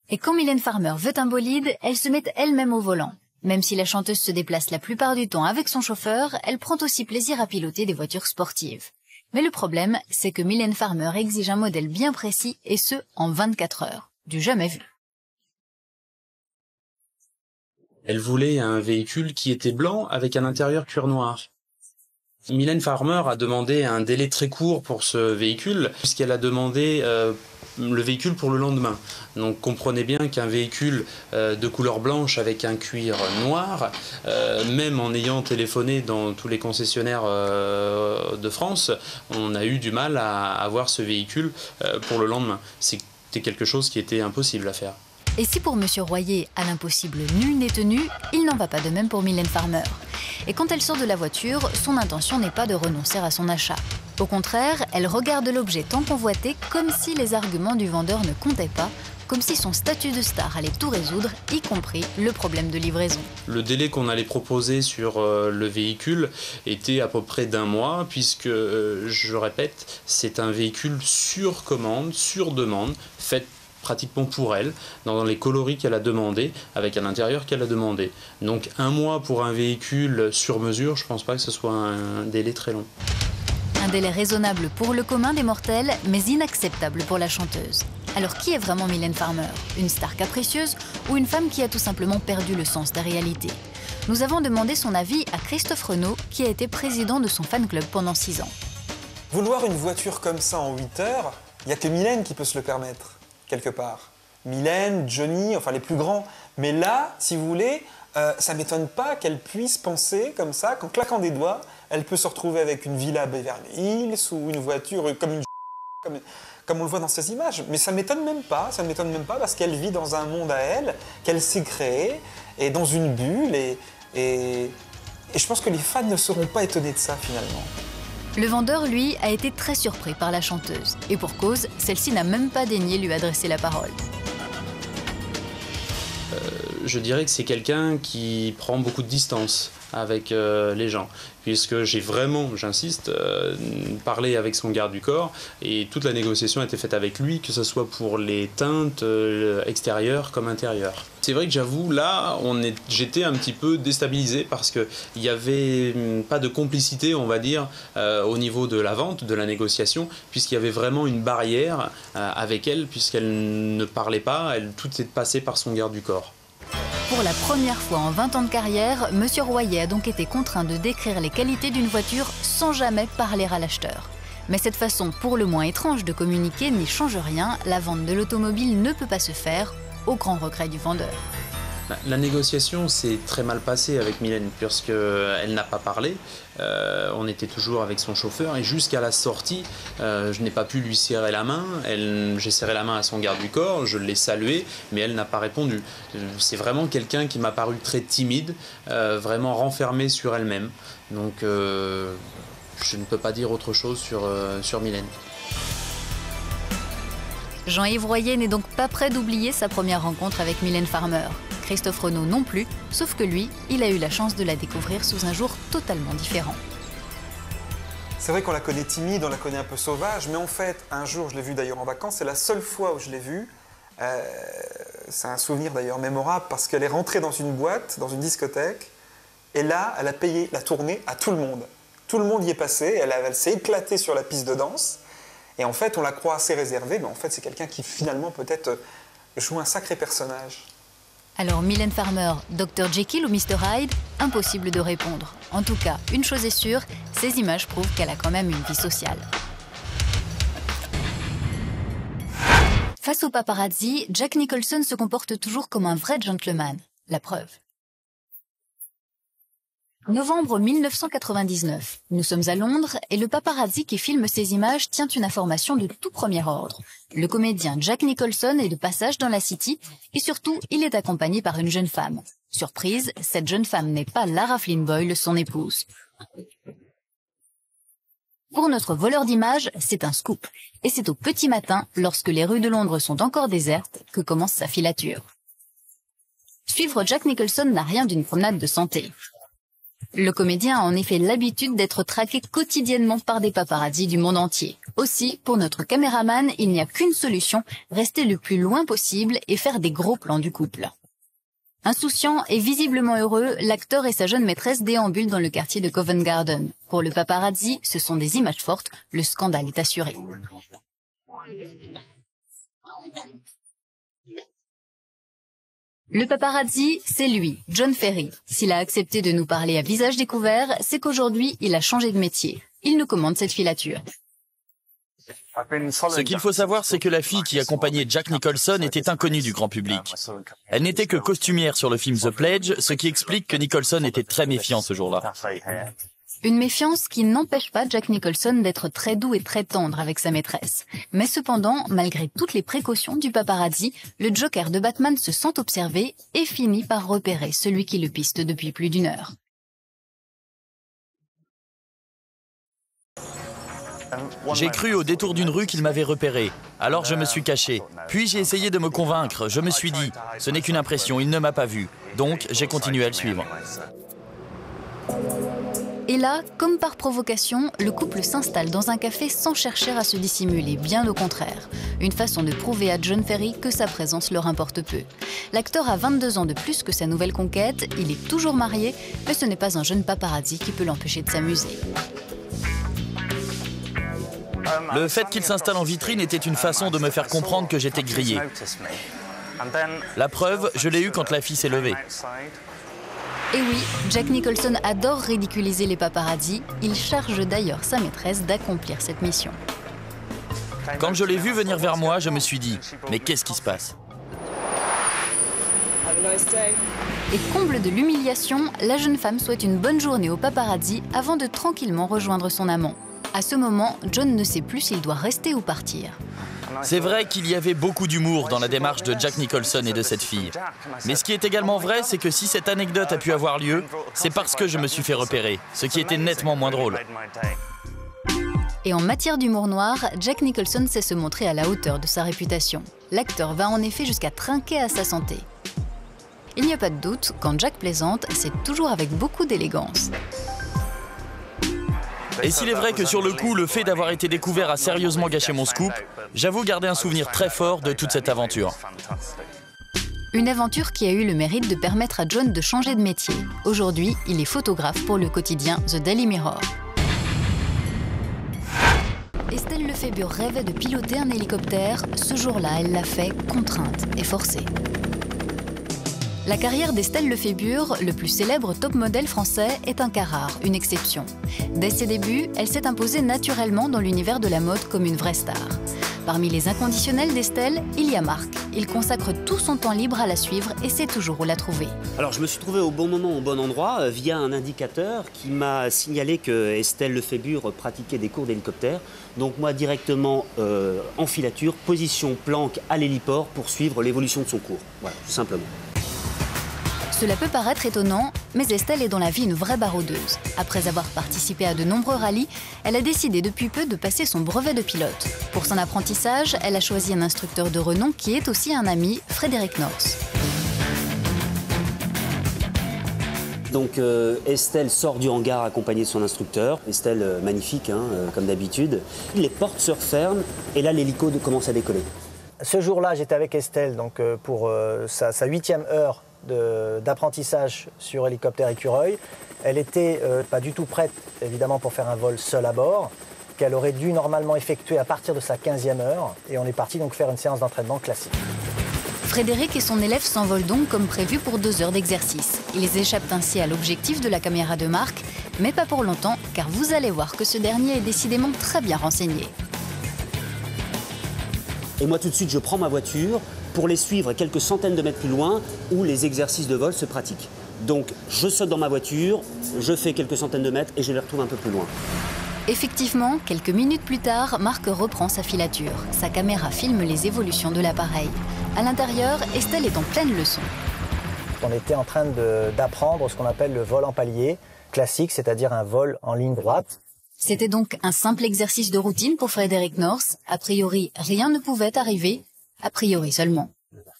Et quand Mylène Farmer veut un bolide, elle se met elle-même au volant. Même si la chanteuse se déplace la plupart du temps avec son chauffeur, elle prend aussi plaisir à piloter des voitures sportives. Mais le problème, c'est que Mylène Farmer exige un modèle bien précis, et ce, en 24 heures. Du jamais vu. Elle voulait un véhicule qui était blanc avec un intérieur cuir noir. Mylène Farmer a demandé un délai très court pour ce véhicule, puisqu'elle a demandé le véhicule pour le lendemain. Donc comprenez bien qu'un véhicule de couleur blanche avec un cuir noir, même en ayant téléphoné dans tous les concessionnaires de France, on a eu du mal à avoir ce véhicule pour le lendemain. C'était quelque chose qui était impossible à faire. Et si pour Monsieur Royer, à l'impossible nul n'est tenu, il n'en va pas de même pour Mylène Farmer. Et quand elle sort de la voiture, son intention n'est pas de renoncer à son achat. Au contraire, elle regarde l'objet tant convoité comme si les arguments du vendeur ne comptaient pas, comme si son statut de star allait tout résoudre, y compris le problème de livraison. Le délai qu'on allait proposer sur le véhicule était à peu près d'1 mois, puisque, je répète, c'est un véhicule sur commande, sur demande, fait pratiquement pour elle, dans les coloris qu'elle a demandé, avec un intérieur qu'elle a demandé. Donc 1 mois pour un véhicule sur mesure, je ne pense pas que ce soit un délai très long. Un délai raisonnable pour le commun des mortels, mais inacceptable pour la chanteuse. Alors qui est vraiment Mylène Farmer? Une star capricieuse ou une femme qui a tout simplement perdu le sens des réalités? Nous avons demandé son avis à Christophe Renaud, qui a été président de son fan club pendant 6 ans. Vouloir une voiture comme ça en 8 heures, il n'y a que Mylène qui peut se le permettre, quelque part. Mylène, Johnny, enfin les plus grands. Mais là, si vous voulez, ça ne m'étonne pas qu'elle puisse penser comme ça, qu'en claquant des doigts, elle peut se retrouver avec une villa à Beverly Hills ou une voiture comme on le voit dans ces images. Mais ça ne m'étonne même pas, parce qu'elle vit dans un monde à elle, qu'elle s'est créée, et dans une bulle, et je pense que les fans ne seront pas étonnés de ça finalement. Le vendeur, lui, a été très surpris par la chanteuse. Et pour cause, celle-ci n'a même pas daigné lui adresser la parole. Je dirais que c'est quelqu'un qui prend beaucoup de distance avec les gens, puisque j'ai vraiment, j'insiste, parlé avec son garde du corps et toute la négociation a été faite avec lui, que ce soit pour les teintes extérieures comme intérieures. C'est vrai que j'avoue, là, j'étais un petit peu déstabilisé parce qu'il n'y avait pas de complicité, on va dire, au niveau de la vente, de la négociation, puisqu'il y avait vraiment une barrière avec elle, puisqu'elle ne parlait pas, tout est passé par son garde du corps. Pour la première fois en 20 ans de carrière, Monsieur Royer a donc été contraint de décrire les qualités d'une voiture sans jamais parler à l'acheteur. Mais cette façon pour le moins étrange de communiquer n'y change rien, la vente de l'automobile ne peut pas se faire, au grand regret du vendeur. La négociation s'est très mal passée avec Mylène, puisqu'elle n'a pas parlé. On était toujours avec son chauffeur et jusqu'à la sortie, je n'ai pas pu lui serrer la main. J'ai serré la main à son garde du corps, je l'ai salué, mais elle n'a pas répondu. C'est vraiment quelqu'un qui m'a paru très timide, vraiment renfermée sur elle-même. Donc je ne peux pas dire autre chose sur Mylène. Jean-Yves Royer n'est donc pas prêt d'oublier sa première rencontre avec Mylène Farmer. Christophe Renaud non plus, sauf que lui, il a eu la chance de la découvrir sous un jour totalement différent. C'est vrai qu'on la connaît timide, on la connaît un peu sauvage, mais en fait, un jour, je l'ai vue d'ailleurs en vacances, c'est la seule fois où je l'ai vue. C'est un souvenir d'ailleurs mémorable parce qu'elle est rentrée dans une boîte, dans une discothèque, et là, elle a payé la tournée à tout le monde. Tout le monde y est passé, elle s'est éclatée sur la piste de danse. Et en fait, on la croit assez réservée, mais en fait, c'est quelqu'un qui finalement peut-être joue un sacré personnage. Alors Mylène Farmer, Dr Jekyll ou Mr Hyde, impossible de répondre. En tout cas, une chose est sûre, ces images prouvent qu'elle a quand même une vie sociale. Face aux paparazzi, Jack Nicholson se comporte toujours comme un vrai gentleman. La preuve. Novembre 1999. Nous sommes à Londres et le paparazzi qui filme ces images tient une information de tout premier ordre. Le comédien Jack Nicholson est de passage dans la City et surtout, il est accompagné par une jeune femme. Surprise, cette jeune femme n'est pas Lara Flynn Boyle, son épouse. Pour notre voleur d'images, c'est un scoop. Et c'est au petit matin, lorsque les rues de Londres sont encore désertes, que commence sa filature. Suivre Jack Nicholson n'a rien d'une promenade de santé. Le comédien a en effet l'habitude d'être traqué quotidiennement par des paparazzis du monde entier. Aussi, pour notre caméraman, il n'y a qu'une solution, rester le plus loin possible et faire des gros plans du couple. Insouciant et visiblement heureux, l'acteur et sa jeune maîtresse déambulent dans le quartier de Covent Garden. Pour le paparazzi, ce sont des images fortes, le scandale est assuré. Le paparazzi, c'est lui, John Ferry. S'il a accepté de nous parler à visage découvert, c'est qu'aujourd'hui, il a changé de métier. Il nous commande cette filature. Ce qu'il faut savoir, c'est que la fille qui accompagnait Jack Nicholson était inconnue du grand public. Elle n'était que costumière sur le film The Pledge, ce qui explique que Nicholson était très méfiant ce jour-là. Une méfiance qui n'empêche pas Jack Nicholson d'être très doux et très tendre avec sa maîtresse. Mais cependant, malgré toutes les précautions du paparazzi, le Joker de Batman se sent observé et finit par repérer celui qui le piste depuis plus d'1 heure. J'ai cru au détour d'une rue qu'il m'avait repéré. Alors je me suis caché. Puis j'ai essayé de me convaincre. Je me suis dit, ce n'est qu'une impression, il ne m'a pas vu. Donc j'ai continué à le suivre. Et là, comme par provocation, le couple s'installe dans un café sans chercher à se dissimuler, bien au contraire. Une façon de prouver à John Ferry que sa présence leur importe peu. L'acteur a 22 ans de plus que sa nouvelle conquête, il est toujours marié, mais ce n'est pas un jeune paparazzi qui peut l'empêcher de s'amuser. Le fait qu'il s'installe en vitrine était une façon de me faire comprendre que j'étais grillé. La preuve, je l'ai eue quand la fille s'est levée. Et oui, Jack Nicholson adore ridiculiser les paparazzis. Il charge d'ailleurs sa maîtresse d'accomplir cette mission. Quand je l'ai vu venir vers moi, je me suis dit, mais qu'est-ce qui se passe? Et comble de l'humiliation, la jeune femme souhaite une bonne journée au paparazzi avant de tranquillement rejoindre son amant. À ce moment, John ne sait plus s'il doit rester ou partir. C'est vrai qu'il y avait beaucoup d'humour dans la démarche de Jack Nicholson et de cette fille. Mais ce qui est également vrai, c'est que si cette anecdote a pu avoir lieu, c'est parce que je me suis fait repérer, ce qui était nettement moins drôle. Et en matière d'humour noir, Jack Nicholson sait se montrer à la hauteur de sa réputation. L'acteur va en effet jusqu'à trinquer à sa santé. Il n'y a pas de doute, quand Jack plaisante, c'est toujours avec beaucoup d'élégance. Et s'il est vrai que sur le coup, le fait d'avoir été découvert a sérieusement gâché mon scoop, j'avoue garder un souvenir très fort de toute cette aventure. Une aventure qui a eu le mérite de permettre à John de changer de métier. Aujourd'hui, il est photographe pour le quotidien The Daily Mirror. Estelle Lefébure rêvait de piloter un hélicoptère. Ce jour-là, elle l'a fait contrainte et forcée. La carrière d'Estelle Lefébure, le plus célèbre top modèle français, est un cas rare, une exception. Dès ses débuts, elle s'est imposée naturellement dans l'univers de la mode comme une vraie star. Parmi les inconditionnels d'Estelle, il y a Marc. Il consacre tout son temps libre à la suivre et sait toujours où la trouver. Alors je me suis trouvé au bon moment, au bon endroit, via un indicateur qui m'a signalé que Estelle Lefébure pratiquait des cours d'hélicoptère. Donc moi directement en filature, position planque à l'héliport pour suivre l'évolution de son cours. Voilà, tout simplement. Cela peut paraître étonnant, mais Estelle est dans la vie une vraie baroudeuse. Après avoir participé à de nombreux rallyes, elle a décidé depuis peu de passer son brevet de pilote. Pour son apprentissage, elle a choisi un instructeur de renom qui est aussi un ami, Frédéric North. Donc Estelle sort du hangar accompagnée de son instructeur. Estelle, magnifique, hein, comme d'habitude. Les portes se referment et là l'hélico commence à décoller. Ce jour-là, j'étais avec Estelle donc, pour sa 8e heure d'apprentissage sur hélicoptère Écureuil. Elle était pas du tout prête, évidemment, pour faire un vol seul à bord, qu'elle aurait dû normalement effectuer à partir de sa 15e heure. Et on est parti donc faire une séance d'entraînement classique. Frédéric et son élève s'envolent donc comme prévu pour 2 heures d'exercice. Ils échappent ainsi à l'objectif de la caméra de Marc, mais pas pour longtemps, car vous allez voir que ce dernier est décidément très bien renseigné. Et moi tout de suite, je prends ma voiture pour les suivre quelques centaines de mètres plus loin où les exercices de vol se pratiquent. Donc je saute dans ma voiture, je fais quelques centaines de mètres et je les retrouve un peu plus loin. Effectivement, quelques minutes plus tard, Marc reprend sa filature. Sa caméra filme les évolutions de l'appareil. À l'intérieur, Estelle est en pleine leçon. On était en train d'apprendre ce qu'on appelle le vol en palier classique, c'est-à-dire un vol en ligne droite. C'était donc un simple exercice de routine pour Frédéric North. A priori, rien ne pouvait arriver. A priori seulement.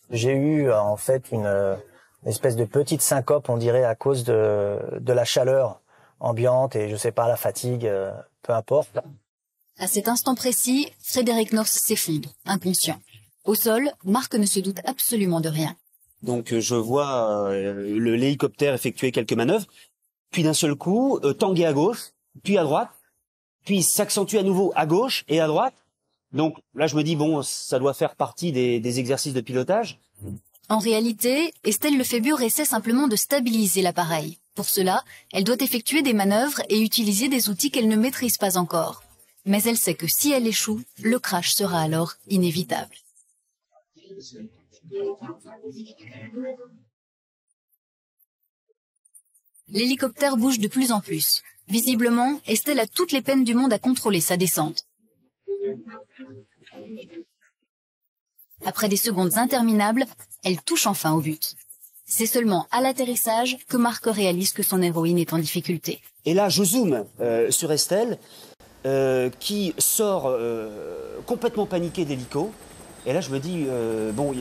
J'ai eu en fait une espèce de petite syncope, on dirait, à cause de la chaleur ambiante et je sais pas, la fatigue, peu importe. À cet instant précis, Frédéric North s'effondre, inconscient. Au sol, Marc ne se doute absolument de rien. Donc je vois l'hélicoptère effectuer quelques manœuvres, puis d'un seul coup, tanguer à gauche, puis à droite, puis s'accentue à nouveau à gauche et à droite. Donc là, je me dis, bon, ça doit faire partie des exercices de pilotage. En réalité, Estelle Lefébure essaie simplement de stabiliser l'appareil. Pour cela, elle doit effectuer des manœuvres et utiliser des outils qu'elle ne maîtrise pas encore. Mais elle sait que si elle échoue, le crash sera alors inévitable. L'hélicoptère bouge de plus en plus. Visiblement, Estelle a toutes les peines du monde à contrôler sa descente. Après des secondes interminables, elle touche enfin au but. C'est seulement à l'atterrissage que Marc réalise que son héroïne est en difficulté. Et là, je zoome sur Estelle, qui sort complètement paniquée d'hélico. Et là, je me dis, bon,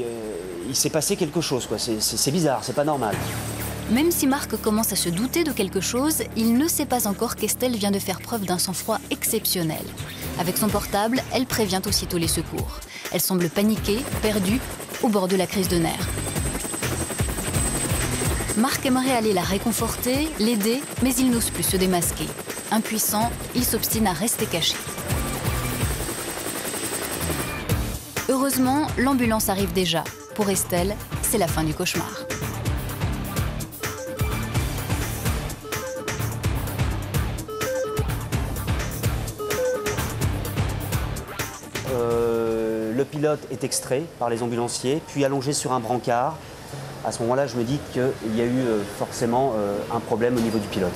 il s'est passé quelque chose, quoi. C'est bizarre, c'est pas normal. Même si Marc commence à se douter de quelque chose, il ne sait pas encore qu'Estelle vient de faire preuve d'un sang-froid exceptionnel. Avec son portable, elle prévient aussitôt les secours. Elle semble paniquée, perdue, au bord de la crise de nerfs. Marc aimerait aller la réconforter, l'aider, mais il n'ose plus se démasquer. Impuissant, il s'obstine à rester caché. Heureusement, l'ambulance arrive déjà. Pour Estelle, c'est la fin du cauchemar. Le pilote est extrait par les ambulanciers, puis allongé sur un brancard. À ce moment-là, je me dis qu'il y a eu forcément un problème au niveau du pilote.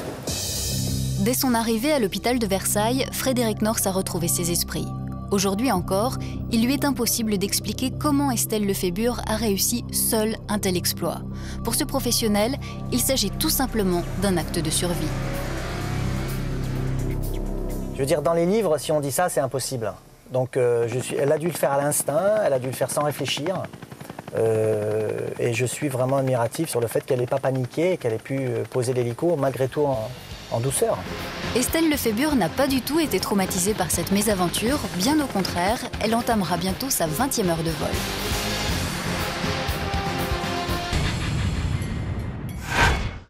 Dès son arrivée à l'hôpital de Versailles, Frédéric Nors a retrouvé ses esprits. Aujourd'hui encore, il lui est impossible d'expliquer comment Estelle Lefébure a réussi seule un tel exploit. Pour ce professionnel, il s'agit tout simplement d'un acte de survie. Je veux dire, dans les livres, si on dit ça, c'est impossible. Donc elle a dû le faire à l'instinct, elle a dû le faire sans réfléchir. Et je suis vraiment admiratif sur le fait qu'elle n'ait pas paniqué et qu'elle ait pu poser l'hélico malgré tout en douceur. Estelle Lefébure n'a pas du tout été traumatisée par cette mésaventure, bien au contraire, elle entamera bientôt sa 20e heure de vol.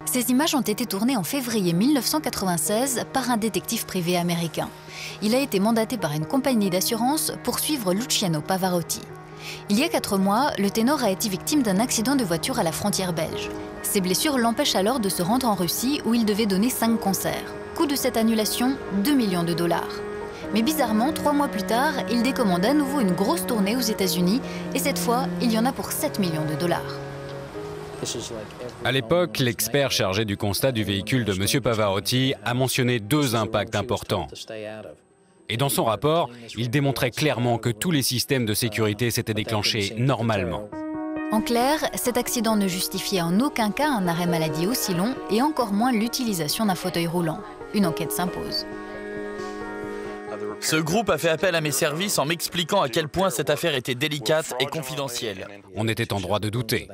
Ces images ont été tournées en février 1996 par un détective privé américain. Il a été mandaté par une compagnie d'assurance pour suivre Luciano Pavarotti. Il y a 4 mois, le ténor a été victime d'un accident de voiture à la frontière belge. Ses blessures l'empêchent alors de se rendre en Russie où il devait donner 5 concerts. Coût de cette annulation, 2 millions de dollars. Mais bizarrement, 3 mois plus tard, il décommande à nouveau une grosse tournée aux États-Unis et cette fois, il y en a pour 7 millions de dollars. À l'époque, l'expert chargé du constat du véhicule de M. Pavarotti a mentionné 2 impacts importants. Et dans son rapport, il démontrait clairement que tous les systèmes de sécurité s'étaient déclenchés normalement. En clair, cet accident ne justifiait en aucun cas un arrêt maladie aussi long et encore moins l'utilisation d'un fauteuil roulant. Une enquête s'impose. Ce groupe a fait appel à mes services en m'expliquant à quel point cette affaire était délicate et confidentielle. On était en droit de douter.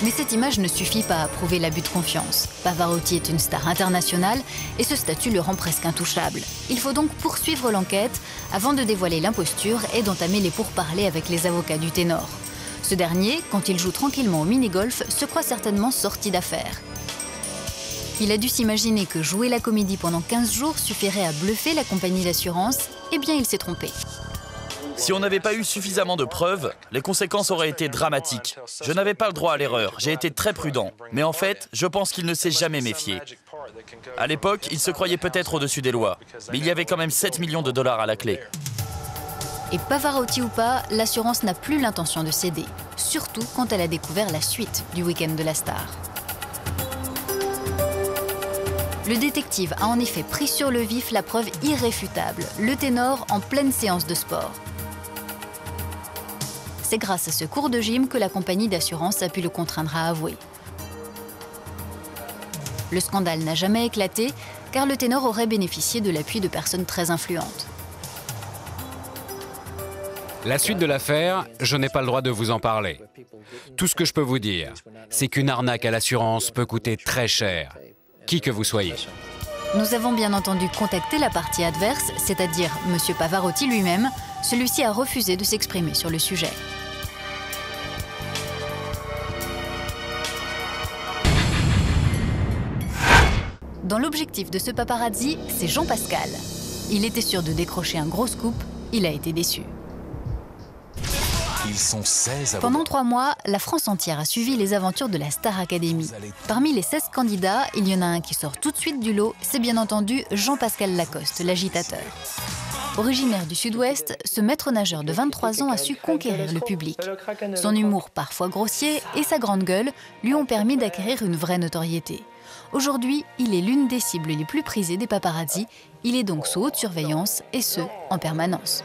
Mais cette image ne suffit pas à prouver l'abus de confiance. Pavarotti est une star internationale et ce statut le rend presque intouchable. Il faut donc poursuivre l'enquête avant de dévoiler l'imposture et d'entamer les pourparlers avec les avocats du ténor. Ce dernier, quand il joue tranquillement au mini-golf, se croit certainement sorti d'affaire. Il a dû s'imaginer que jouer la comédie pendant 15 jours suffirait à bluffer la compagnie d'assurance. Eh bien, il s'est trompé. Si on n'avait pas eu suffisamment de preuves, les conséquences auraient été dramatiques. Je n'avais pas le droit à l'erreur, j'ai été très prudent. Mais en fait, je pense qu'il ne s'est jamais méfié. À l'époque, il se croyait peut-être au-dessus des lois. Mais il y avait quand même 7 millions de dollars à la clé. Et Pavarotti ou pas, l'assurance n'a plus l'intention de céder. Surtout quand elle a découvert la suite du week-end de la star. Le détective a en effet pris sur le vif la preuve irréfutable, le ténor en pleine séance de sport. C'est grâce à ce cours de gym que la compagnie d'assurance a pu le contraindre à avouer. Le scandale n'a jamais éclaté, car le ténor aurait bénéficié de l'appui de personnes très influentes. La suite de l'affaire, je n'ai pas le droit de vous en parler. Tout ce que je peux vous dire, c'est qu'une arnaque à l'assurance peut coûter très cher, qui que vous soyez. Nous avons bien entendu contacté la partie adverse, c'est-à-dire M. Pavarotti lui-même. Celui-ci a refusé de s'exprimer sur le sujet. Dans l'objectif de ce paparazzi, c'est Jean Pascal. Il était sûr de décrocher un gros scoop, il a été déçu. Ils sont 16 à Pendant 3 mois, la France entière a suivi les aventures de la Star Academy. Parmi les 16 candidats, il y en a un qui sort tout de suite du lot, c'est bien entendu Jean-Pascal Lacoste, l'agitateur. Originaire du Sud-Ouest, ce maître nageur de 23 ans a su conquérir le public. Son humour parfois grossier et sa grande gueule lui ont permis d'acquérir une vraie notoriété. Aujourd'hui, il est l'une des cibles les plus prisées des paparazzis. Il est donc sous haute surveillance et ce, en permanence.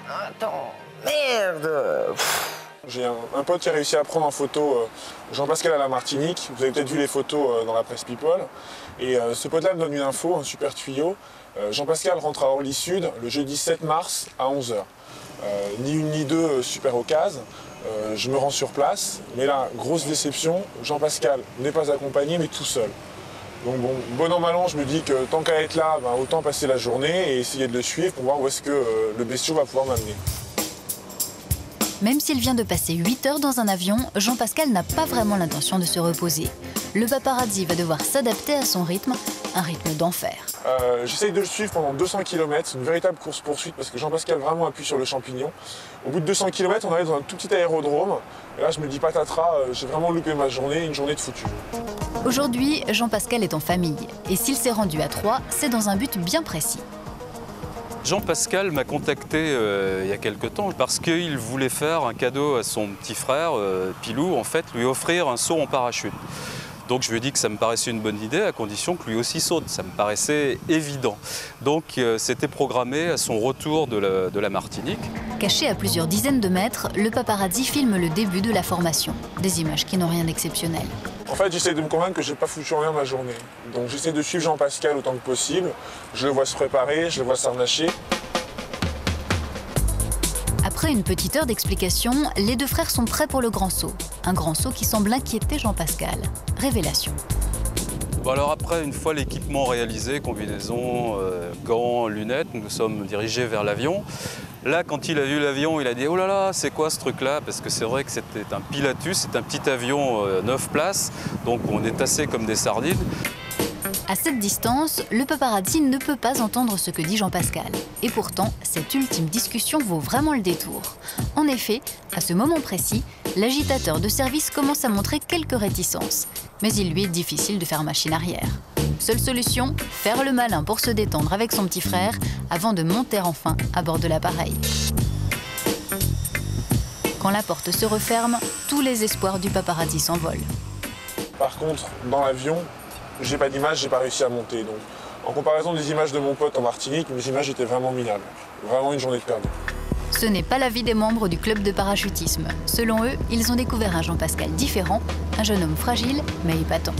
Attends, merde! J'ai un pote qui a réussi à prendre en photo Jean-Pascal à la Martinique. Vous avez peut-être vu les photos dans la presse People. Et ce pote-là me donne une info, un super tuyau. Jean-Pascal rentre à Orly-Sud le jeudi 7 mars à 11 h. Ni une ni deux, super occasion. Je me rends sur place, mais là, grosse déception, Jean-Pascal n'est pas accompagné, mais tout seul. Donc bon an mal an, je me dis que tant qu'à être là, autant passer la journée et essayer de le suivre pour voir où est-ce que le bestiau va pouvoir m'amener. Même s'il vient de passer 8 heures dans un avion, Jean-Pascal n'a pas vraiment l'intention de se reposer. Le paparazzi va devoir s'adapter à son rythme, un rythme d'enfer. J'essaye de le suivre pendant 200 km, c'est une véritable course-poursuite parce que Jean-Pascal vraiment appuie sur le champignon. Au bout de 200 km, on arrive dans un tout petit aérodrome. Et là, je me dis patatras, j'ai vraiment loupé ma journée, une journée de foutu. Aujourd'hui, Jean-Pascal est en famille. Et s'il s'est rendu à Troyes, c'est dans un but bien précis. Jean-Pascal m'a contacté il y a quelque temps parce qu'il voulait faire un cadeau à son petit frère, Pilou, en fait, lui offrir un saut en parachute. Donc je lui ai dit que ça me paraissait une bonne idée à condition que lui aussi saute. Ça me paraissait évident. Donc c'était programmé à son retour de la Martinique. Caché à plusieurs dizaines de mètres, le paparazzi filme le début de la formation. Des images qui n'ont rien d'exceptionnel. En fait, j'essaie de me convaincre que j'ai pas foutu en rien ma journée. Donc j'essaie de suivre Jean-Pascal autant que possible. Je le vois se préparer, je le vois s'arnacher. Après une petite heure d'explication, les deux frères sont prêts pour le grand saut. Un grand saut qui semble inquiéter Jean-Pascal. Révélation. Bon alors après, une fois l'équipement réalisé, combinaison, gants, lunettes, nous nous sommes dirigés vers l'avion. Là, quand il a vu l'avion, il a dit « Oh là là, c'est quoi ce truc-là » Parce que c'est vrai que c'était un Pilatus, c'est un petit avion 9 places, donc on est tassé comme des sardines. À cette distance, le paparazzi ne peut pas entendre ce que dit Jean-Pascal. Et pourtant, cette ultime discussion vaut vraiment le détour. En effet, à ce moment précis, l'agitateur de service commence à montrer quelques réticences. Mais il lui est difficile de faire machine arrière. Seule solution, faire le malin pour se détendre avec son petit frère avant de monter enfin à bord de l'appareil. Quand la porte se referme, tous les espoirs du paparazzi s'envolent. Par contre, dans l'avion, j'ai pas d'image, j'ai pas réussi à monter. Donc, en comparaison des images de mon pote en Martinique, mes images étaient vraiment minables. Vraiment une journée de perdue. Ce n'est pas l'avis des membres du club de parachutisme. Selon eux, ils ont découvert un Jean-Pascal différent, un jeune homme fragile mais épatant.